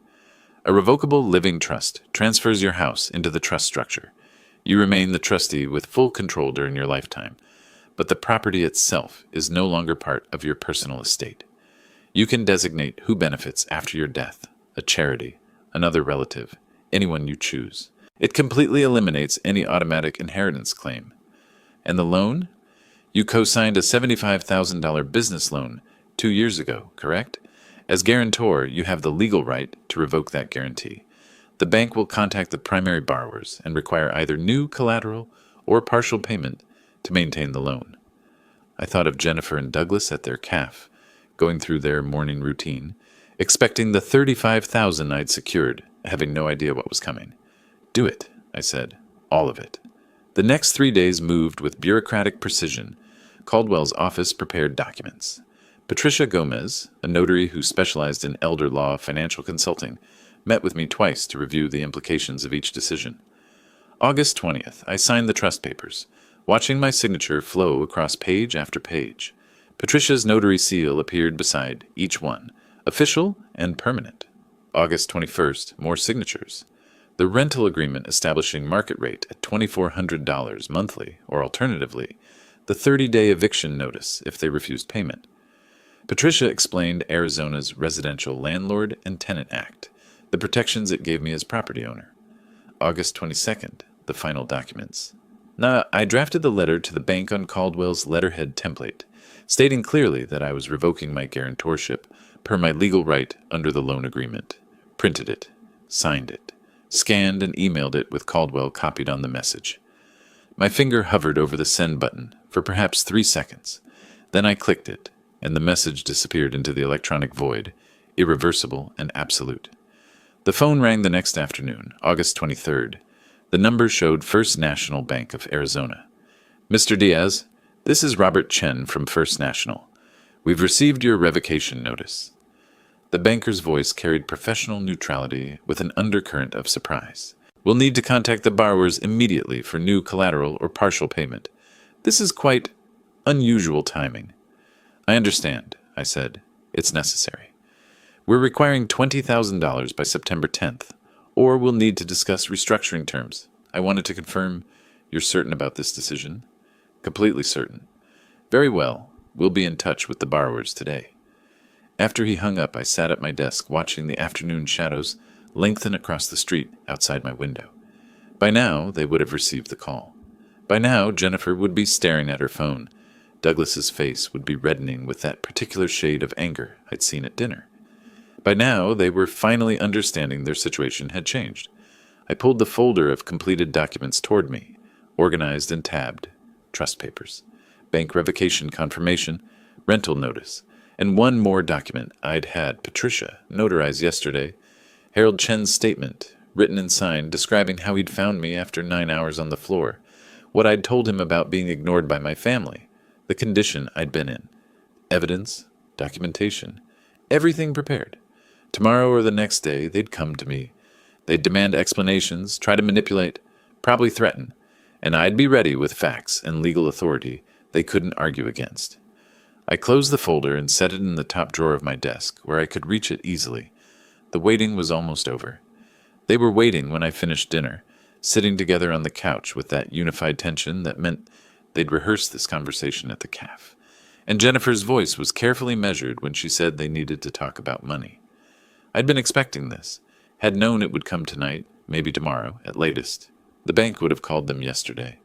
A revocable living trust transfers your house into the trust structure. You remain the trustee with full control during your lifetime, but the property itself is no longer part of your personal estate. You can designate who benefits after your death, a charity, another relative, anyone you choose. It completely eliminates any automatic inheritance claim. And the loan? You co-signed a $75,000 business loan 2 years ago, correct? As guarantor, you have the legal right to revoke that guarantee. The bank will contact the primary borrowers and require either new collateral or partial payment to maintain the loan. I thought of Jennifer and Douglas at their cafe, going through their morning routine, expecting the $35,000 I'd secured, having no idea what was coming. Do it, I said. All of it. The next 3 days moved with bureaucratic precision. Caldwell's office prepared documents. Patricia Gomez, a notary who specialized in elder law financial consulting, met with me twice to review the implications of each decision. August 20th, I signed the trust papers, watching my signature flow across page after page. Patricia's notary seal appeared beside each one, official and permanent. August 21st, more signatures. The rental agreement establishing market rate at $2,400 monthly, or alternatively, the 30-day eviction notice if they refused payment. Patricia explained Arizona's Residential Landlord and Tenant Act, the protections it gave me as property owner. August 22nd, the final documents. Now, I drafted the letter to the bank on Caldwell's letterhead template, stating clearly that I was revoking my guarantorship per my legal right under the loan agreement. Printed it, signed it, scanned and emailed it with Caldwell copied on the message. My finger hovered over the send button for perhaps 3 seconds. Then I clicked it, and the message disappeared into the electronic void, irreversible and absolute. The phone rang the next afternoon, August 23rd. The number showed First National Bank of Arizona. Mr. Diaz, this is Robert Chen from First National. We've received your revocation notice. The banker's voice carried professional neutrality with an undercurrent of surprise. We'll need to contact the borrowers immediately for new collateral or partial payment. This is quite unusual timing. I understand, I said. It's necessary. We're requiring $20,000 by September 10th, or we'll need to discuss restructuring terms. I wanted to confirm you're certain about this decision. Completely certain. Very well. We'll be in touch with the borrowers today. After he hung up, I sat at my desk watching the afternoon shadows lengthen across the street outside my window. By now, they would have received the call. By now, Jennifer would be staring at her phone. Douglas's face would be reddening with that particular shade of anger I'd seen at dinner. By now, they were finally understanding their situation had changed. I pulled the folder of completed documents toward me, organized and tabbed. Trust papers, bank revocation confirmation, rental notice, and one more document I'd had Patricia notarize yesterday, Harold Chen's statement, written and signed, describing how he'd found me after 9 hours on the floor, what I'd told him about being ignored by my family, the condition I'd been in, evidence, documentation, everything prepared. Tomorrow or the next day, they'd come to me. They'd demand explanations, try to manipulate, probably threaten, and I'd be ready with facts and legal authority they couldn't argue against. I closed the folder and set it in the top drawer of my desk, where I could reach it easily. The waiting was almost over. They were waiting when I finished dinner, sitting together on the couch with that unified tension that meant they'd rehearsed this conversation at the cafe. And Jennifer's voice was carefully measured when she said they needed to talk about money. I'd been expecting this, had known it would come tonight, maybe tomorrow, at latest. The bank would have called them yesterday.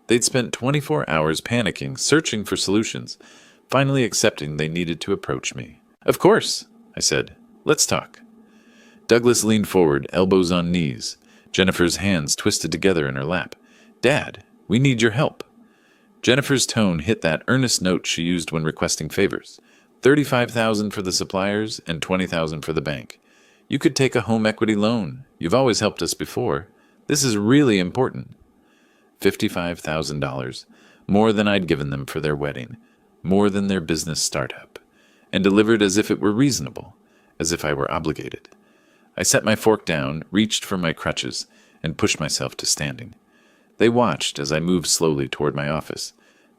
They'd spent 24 hours panicking, searching for solutions, finally accepting they needed to approach me. Of course, I said. Let's talk. Douglas leaned forward, elbows on knees, Jennifer's hands twisted together in her lap. Dad, we need your help. Jennifer's tone hit that earnest note she used when requesting favors. $35,000 for the suppliers and $20,000 for the bank. You could take a home equity loan. You've always helped us before. This is really important. $55,000, more than I'd given them for their wedding, more than their business startup, and delivered as if it were reasonable, as if I were obligated. I set my fork down, reached for my crutches, and pushed myself to standing. They watched as I moved slowly toward my office,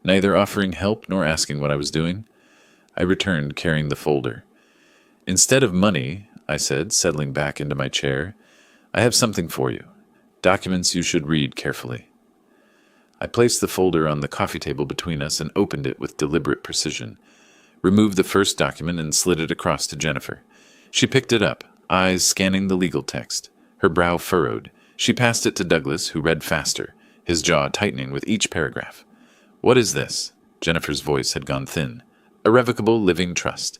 neither offering help nor asking what I was doing. I returned carrying the folder. Instead of money, I said, settling back into my chair, I have something for you. Documents you should read carefully. I placed the folder on the coffee table between us and opened it with deliberate precision, removed the first document and slid it across to Jennifer. She picked it up, eyes scanning the legal text, her brow furrowed. She passed it to Douglas, who read faster, his jaw tightening with each paragraph. What is this? Jennifer's voice had gone thin. Irrevocable living trust.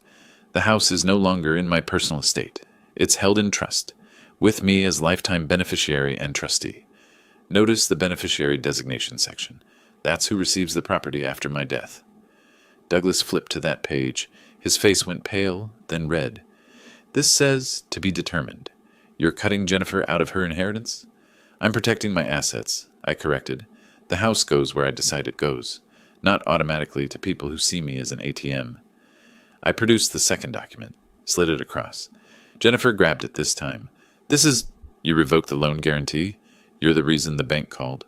The house is no longer in my personal estate. It's held in trust, with me as lifetime beneficiary and trustee. Notice the beneficiary designation section. That's who receives the property after my death. Douglas flipped to that page. His face went pale, then red. This says, to be determined. You're cutting Jennifer out of her inheritance? I'm protecting my assets, I corrected. The house goes where I decide it goes, not automatically to people who see me as an ATM. I produced the second document, slid it across. Jennifer grabbed it this time. This is... You revoked the loan guarantee? You're the reason the bank called.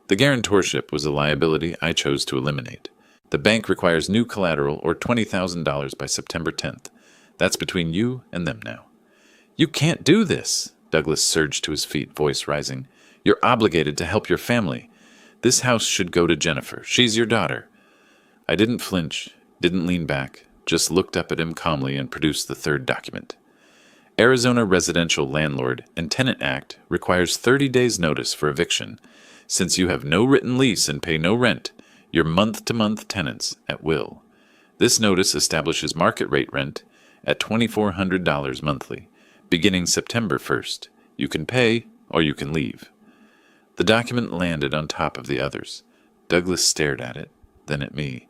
The guarantorship was a liability I chose to eliminate. The bank requires new collateral or $20,000 by September 10th. That's between you and them now. You can't do this, Douglas surged to his feet, voice rising. You're obligated to help your family. This house should go to Jennifer. She's your daughter. I didn't flinch, didn't lean back, just looked up at him calmly and produced the third document. Arizona Residential Landlord and Tenant Act requires 30 days notice for eviction. Since you have no written lease and pay no rent, you're month-to-month tenants at will. This notice establishes market rate rent at $2,400 monthly, beginning September 1st. You can pay or you can leave. The document landed on top of the others. Douglas stared at it, then at me.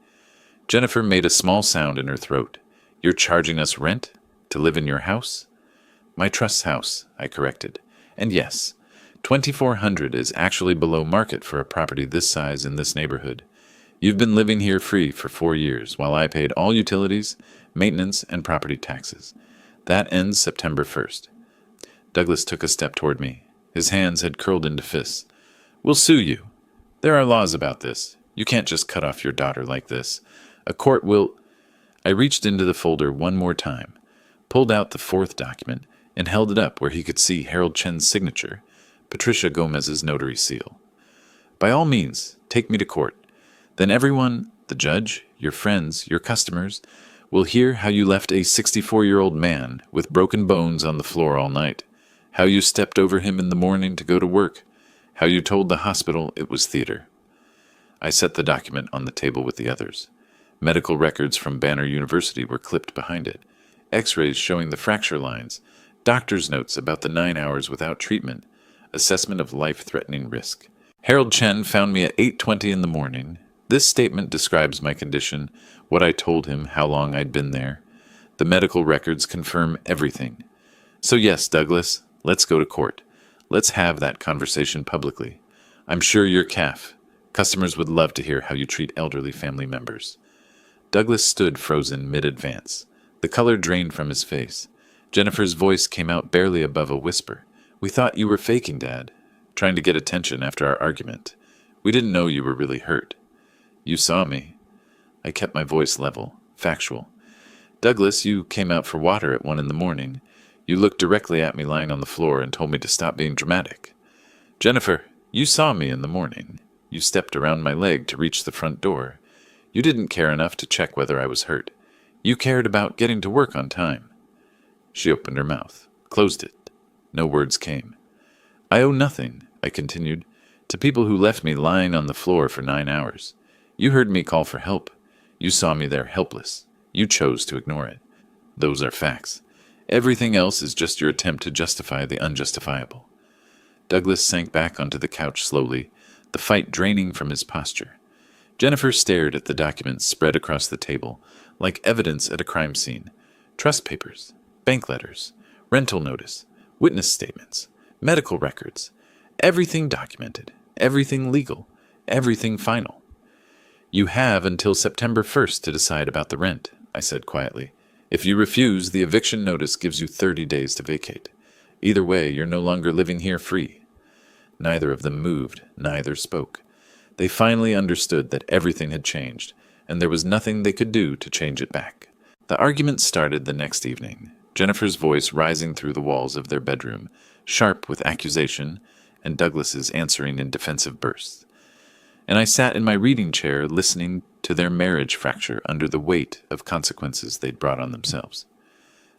Jennifer made a small sound in her throat. You're charging us rent to live in your house? My trust's house, I corrected. And yes, $2,400 is actually below market for a property this size in this neighborhood. You've been living here free for 4 years, while I paid all utilities, maintenance, and property taxes. That ends September 1st. Douglas took a step toward me. His hands had curled into fists. We'll sue you. There are laws about this. You can't just cut off your daughter like this. A court will... I reached into the folder one more time, pulled out the fourth document, and held it up where he could see Harold Chen's signature, Patricia Gomez's notary seal. By all means, take me to court. Then everyone, the judge, your friends, your customers, will hear how you left a 64-year-old man with broken bones on the floor all night, how you stepped over him in the morning to go to work, how you told the hospital it was theater. I set the document on the table with the others. Medical records from Banner University were clipped behind it, X-rays showing the fracture lines, doctor's notes about the 9 hours without treatment, assessment of life-threatening risk. Harold Chen found me at 8:20 in the morning. This statement describes my condition, what I told him, how long I'd been there. The medical records confirm everything. So yes, Douglas, let's go to court. Let's have that conversation publicly. I'm sure you're CAF. Customers would love to hear how you treat elderly family members. Douglas stood frozen mid-advance. The color drained from his face. Jennifer's voice came out barely above a whisper. We thought you were faking, Dad, trying to get attention after our argument. We didn't know you were really hurt. You saw me. I kept my voice level, factual. Douglas, you came out for water at 1 in the morning. You looked directly at me lying on the floor and told me to stop being dramatic. Jennifer, you saw me in the morning. You stepped around my leg to reach the front door. You didn't care enough to check whether I was hurt. You cared about getting to work on time. She opened her mouth, closed it. No words came. I owe nothing, I continued, to people who left me lying on the floor for 9 hours. You heard me call for help. You saw me there helpless. You chose to ignore it. Those are facts. Everything else is just your attempt to justify the unjustifiable. Douglas sank back onto the couch slowly, the fight draining from his posture. Jennifer stared at the documents spread across the table, like evidence at a crime scene. Trust papers, bank letters, rental notice, witness statements, medical records. Everything documented, everything legal, everything final. You have until September 1st to decide about the rent, I said quietly. If you refuse, the eviction notice gives you 30 days to vacate. Either way, you're no longer living here free. Neither of them moved, neither spoke. They finally understood that everything had changed, and there was nothing they could do to change it back. The argument started the next evening, Jennifer's voice rising through the walls of their bedroom, sharp with accusation, and Douglas's answering in defensive bursts. And I sat in my reading chair listening to their marriage fracture under the weight of consequences they'd brought on themselves.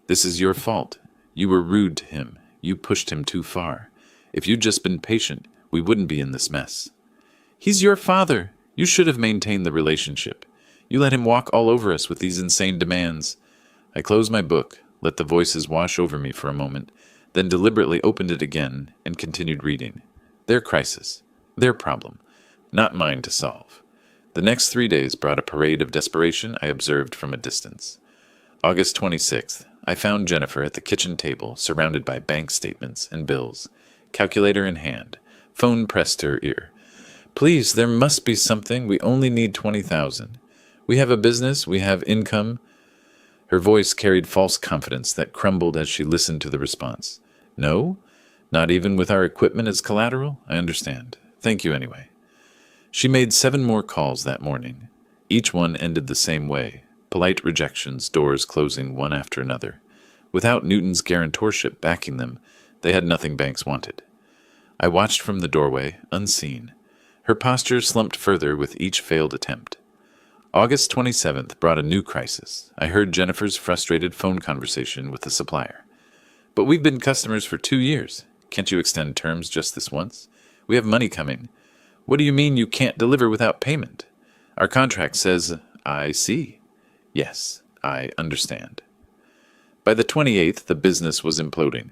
This is your fault. You were rude to him. You pushed him too far. If you'd just been patient, we wouldn't be in this mess. He's your father. You should have maintained the relationship. You let him walk all over us with these insane demands. I closed my book, let the voices wash over me for a moment, then deliberately opened it again and continued reading. Their crisis. Their problem. Not mine to solve. The next 3 days brought a parade of desperation I observed from a distance. August 26th, I found Jennifer at the kitchen table, surrounded by bank statements and bills, calculator in hand, phone pressed to her ear. Please, there must be something. We only need $20,000. We have a business. We have income. Her voice carried false confidence that crumbled as she listened to the response. No? Not even with our equipment as collateral? I understand. Thank you anyway. She made 7 more calls that morning. Each one ended the same way. Polite rejections, doors closing one after another. Without Newton's guarantorship backing them, they had nothing banks wanted. I watched from the doorway, unseen. Her posture slumped further with each failed attempt. August 27th brought a new crisis. I heard Jennifer's frustrated phone conversation with the supplier. But we've been customers for 2 years. Can't you extend terms just this once? We have money coming. What do you mean you can't deliver without payment? Our contract says, I see. Yes, I understand. By the 28th, the business was imploding.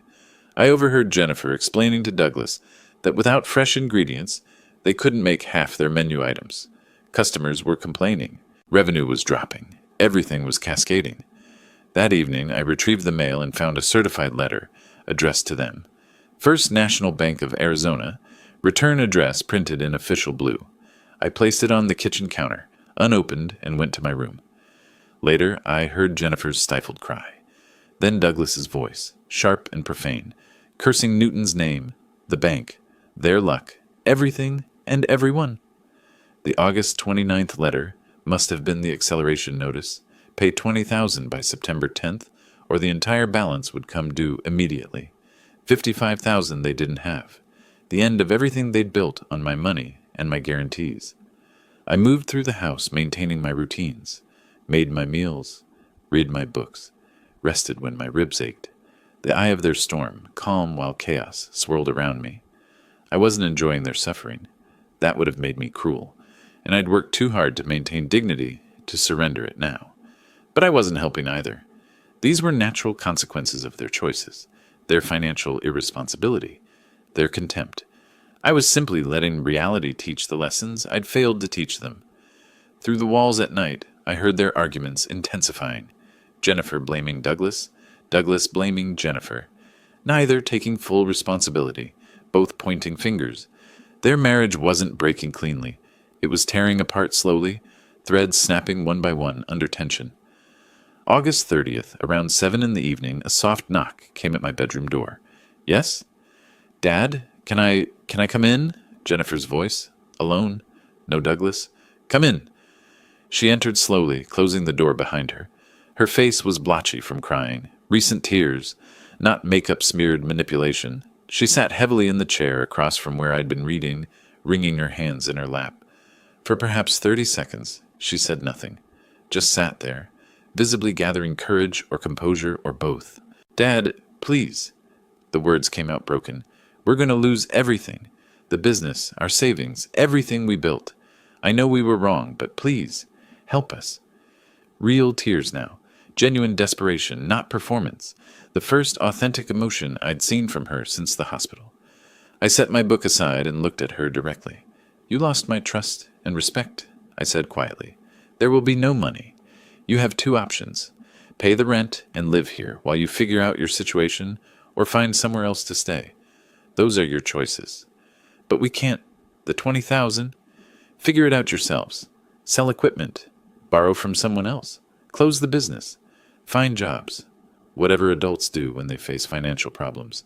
I overheard Jennifer explaining to Douglas that without fresh ingredients, they couldn't make half their menu items. Customers were complaining. Revenue was dropping. Everything was cascading. That evening, I retrieved the mail and found a certified letter addressed to them. First National Bank of Arizona, return address printed in official blue. I placed it on the kitchen counter, unopened, and went to my room. Later, I heard Jennifer's stifled cry. Then Douglas's voice, sharp and profane, cursing Newton's name, the bank, their luck, everything and everyone. The August 29th letter must have been the acceleration notice. Pay $20,000 by September 10th, or the entire balance would come due immediately. $55,000 they didn't have. The end of everything they'd built on my money and my guarantees. I moved through the house maintaining my routines, made my meals, read my books, rested when my ribs ached. The eye of their storm, calm while chaos, swirled around me. I wasn't enjoying their suffering. That would have made me cruel, and I'd worked too hard to maintain dignity to surrender it now. But I wasn't helping either. These were natural consequences of their choices, their financial irresponsibility, their contempt. I was simply letting reality teach the lessons I'd failed to teach them. Through the walls at night, I heard their arguments intensifying. Jennifer blaming Douglas, Douglas blaming Jennifer. Neither taking full responsibility, both pointing fingers. Their marriage wasn't breaking cleanly. It was tearing apart slowly, threads snapping one by one under tension. August 30th, around 7 in the evening, a soft knock came at my bedroom door. Yes? Dad, can I come in? Jennifer's voice. Alone. No Douglas. Come in. She entered slowly, closing the door behind her. Her face was blotchy from crying. Recent tears, not makeup-smeared manipulation. She sat heavily in the chair across from where I'd been reading, wringing her hands in her lap. For perhaps 30 seconds, she said nothing. Just sat there, visibly gathering courage or composure or both. Dad, please. The words came out broken. We're going to lose everything. The business, our savings, everything we built. I know we were wrong, but please, help us. Real tears now. Genuine desperation, not performance. The first authentic emotion I'd seen from her since the hospital. I set my book aside and looked at her directly. You lost my trust and respect, I said quietly. There will be no money. You have 2 options. Pay the rent and live here while you figure out your situation, or find somewhere else to stay. Those are your choices. But we can't. The $20,000? Figure it out yourselves. Sell equipment. Borrow from someone else. Close the business. Find jobs. Whatever adults do when they face financial problems.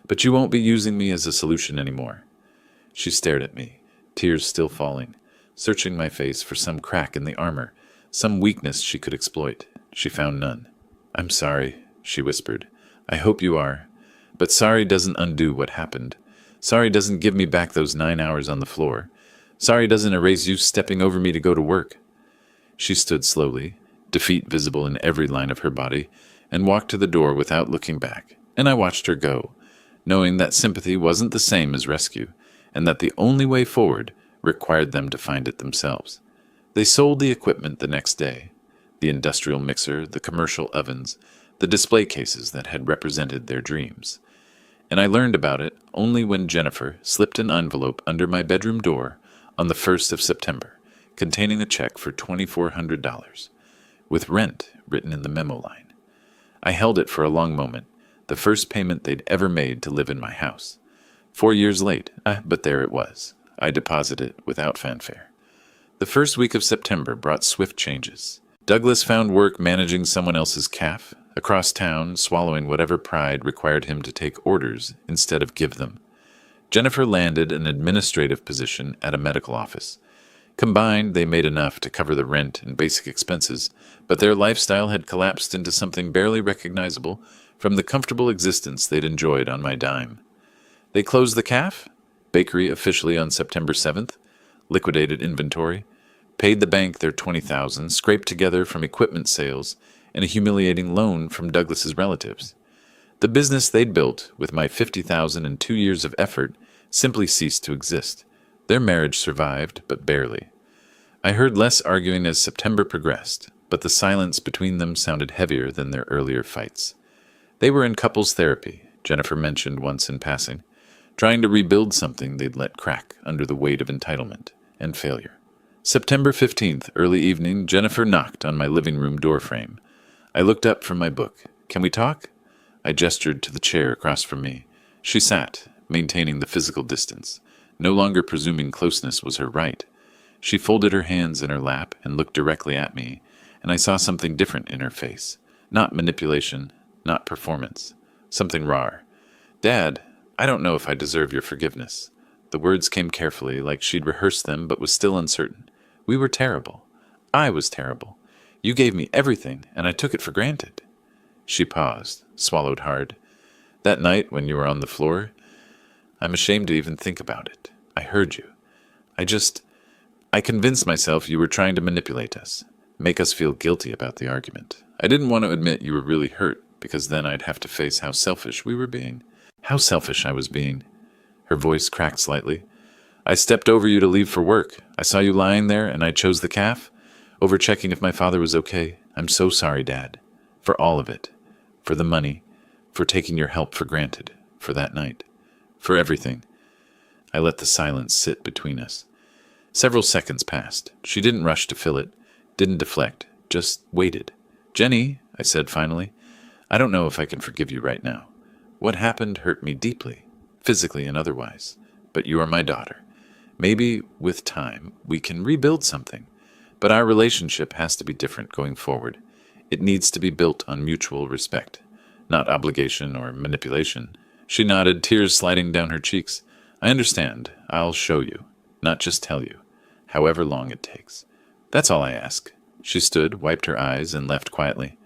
But you won't be using me as a solution anymore. She stared at me, tears still falling, searching my face for some crack in the armor, some weakness she could exploit. She found none. I'm sorry, she whispered. I hope you are. But sorry doesn't undo what happened. Sorry doesn't give me back those 9 hours on the floor. Sorry doesn't erase you stepping over me to go to work. She stood slowly, defeat visible in every line of her body, and walked to the door without looking back. And I watched her go, knowing that sympathy wasn't the same as rescue, and that the only way forward required them to find it themselves. They sold the equipment the next day, the industrial mixer, the commercial ovens, the display cases that had represented their dreams. And I learned about it only when Jennifer slipped an envelope under my bedroom door on the 1st of September, containing a check for $2,400, with rent written in the memo line. I held it for a long moment, the first payment they'd ever made to live in my house. 4 years late, but there it was. I deposited it without fanfare. The first week of September brought swift changes. Douglas found work managing someone else's calf, across town, swallowing whatever pride required him to take orders instead of give them. Jennifer landed an administrative position at a medical office. Combined, they made enough to cover the rent and basic expenses, but their lifestyle had collapsed into something barely recognizable from the comfortable existence they'd enjoyed on my dime. They closed the calf, bakery officially on September 7th, liquidated inventory, paid the bank their $20,000, scraped together from equipment sales and a humiliating loan from Douglas's relatives. The business they'd built with my $50,000 and 2 years of effort simply ceased to exist. Their marriage survived, but barely. I heard less arguing as September progressed, but the silence between them sounded heavier than their earlier fights. They were in couples therapy, Jennifer mentioned once in passing, trying to rebuild something they'd let crack under the weight of entitlement and failure. September 15th, early evening, Jennifer knocked on my living room doorframe. I looked up from my book. "Can we talk?" I gestured to the chair across from me. She sat, maintaining the physical distance, no longer presuming closeness was her right. She folded her hands in her lap and looked directly at me, and I saw something different in her face. Not manipulation, not performance. Something raw. "Dad, I don't know if I deserve your forgiveness." The words came carefully, like she'd rehearsed them but was still uncertain. "We were terrible. I was terrible. You gave me everything, and I took it for granted." She paused, swallowed hard. "That night when you were on the floor, I'm ashamed to even think about it. I heard you. I convinced myself you were trying to manipulate us, make us feel guilty about the argument. I didn't want to admit you were really hurt, because then I'd have to face how selfish we were being. How selfish I was being." Her voice cracked slightly. "I stepped over you to leave for work. I saw you lying there, and I chose the calf, over-checking if my father was okay. I'm so sorry, Dad. For all of it. For the money. For taking your help for granted. For that night. For everything." I let the silence sit between us. Several seconds passed. She didn't rush to fill it, didn't deflect, just waited. "Jenny," I said finally, "I don't know if I can forgive you right now. What happened hurt me deeply, physically and otherwise. But you are my daughter. Maybe, with time, we can rebuild something. But our relationship has to be different going forward. It needs to be built on mutual respect, not obligation or manipulation." She nodded, tears sliding down her cheeks. "I understand. I'll show you, not just tell you, however long it takes. That's all I ask." She stood, wiped her eyes, and left quietly.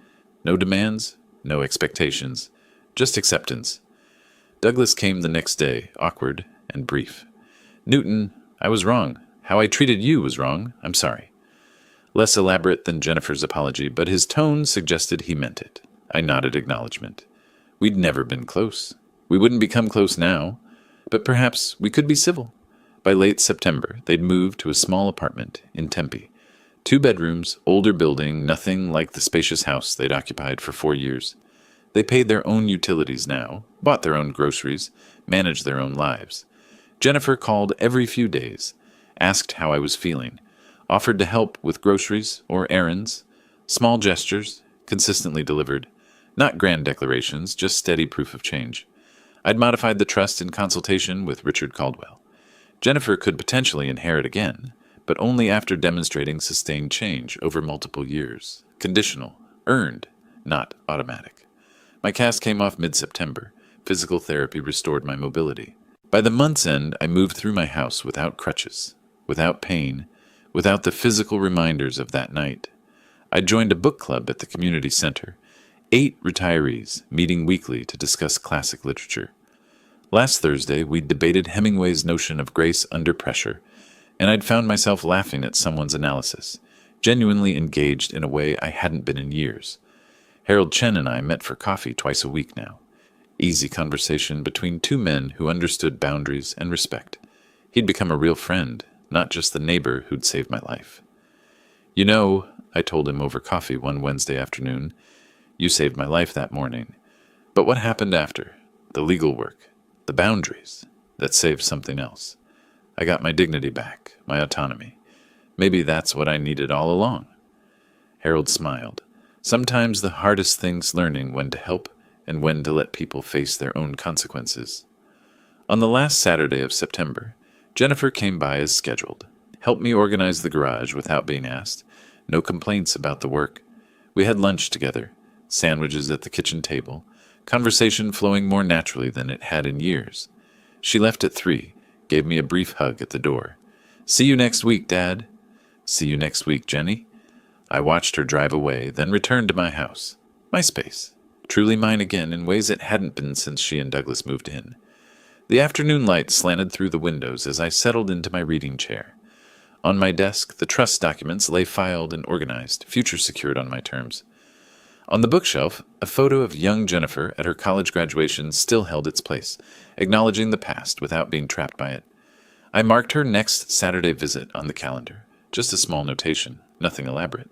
No demands, no expectations, just acceptance. Douglas came the next day, awkward and brief. "Newton, I was wrong. How I treated you was wrong. I'm sorry." Less elaborate than Jennifer's apology, but his tone suggested he meant it. I nodded acknowledgement. We'd never been close. We wouldn't become close now, but perhaps we could be civil. By late September, they'd moved to a small apartment in Tempe. 2 bedrooms, older building, nothing like the spacious house they'd occupied for 4 years. They paid their own utilities now, bought their own groceries, managed their own lives. Jennifer called every few days, asked how I was feeling, offered to help with groceries or errands. Small gestures, consistently delivered. Not grand declarations, just steady proof of change. I'd modified the trust in consultation with Richard Caldwell. Jennifer could potentially inherit again, but only after demonstrating sustained change over multiple years. Conditional, earned, not automatic. My cast came off mid-September. Physical therapy restored my mobility. By the month's end, I moved through my house without crutches, without pain, without the physical reminders of that night. I joined a book club at the community center. 8 retirees, meeting weekly to discuss classic literature. Last Thursday, we debated Hemingway's notion of grace under pressure, and I'd found myself laughing at someone's analysis, genuinely engaged in a way I hadn't been in years. Harold Chen and I met for coffee twice a week now. Easy conversation between 2 men who understood boundaries and respect. He'd become a real friend, not just the neighbor who'd saved my life. "You know," I told him over coffee one Wednesday afternoon, "you saved my life that morning. But what happened after? The legal work, the boundaries, that saved something else. I got my dignity back, my autonomy. Maybe that's what I needed all along." Harold smiled. Sometimes the hardest thing's learning when to help and when to let people face their own consequences. On the last Saturday of September, Jennifer came by as scheduled, helped me organize the garage without being asked, no complaints about the work. We had lunch together, sandwiches at the kitchen table, conversation flowing more naturally than it had in years. She left at 3, gave me a brief hug at the door. "See you next week, Dad." "See you next week, Jenny." I watched her drive away, then returned to my house. My space. Truly mine again in ways it hadn't been since she and Douglas moved in. The afternoon light slanted through the windows as I settled into my reading chair. On my desk, the trust documents lay filed and organized, future secured on my terms. On the bookshelf, a photo of young Jennifer at her college graduation still held its place, acknowledging the past without being trapped by it. I marked her next Saturday visit on the calendar. Just a small notation, nothing elaborate.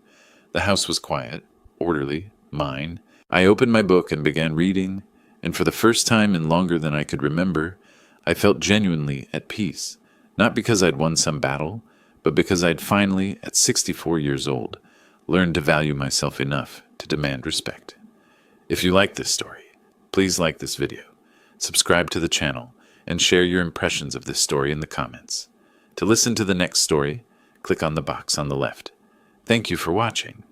The house was quiet, orderly, mine. I opened my book and began reading, and for the first time in longer than I could remember, I felt genuinely at peace, not because I'd won some battle, but because I'd finally, at 64 years old, learned to value myself enough to demand respect. If you like this story, please like this video, subscribe to the channel, and share your impressions of this story in the comments. To listen to the next story, click on the box on the left. Thank you for watching.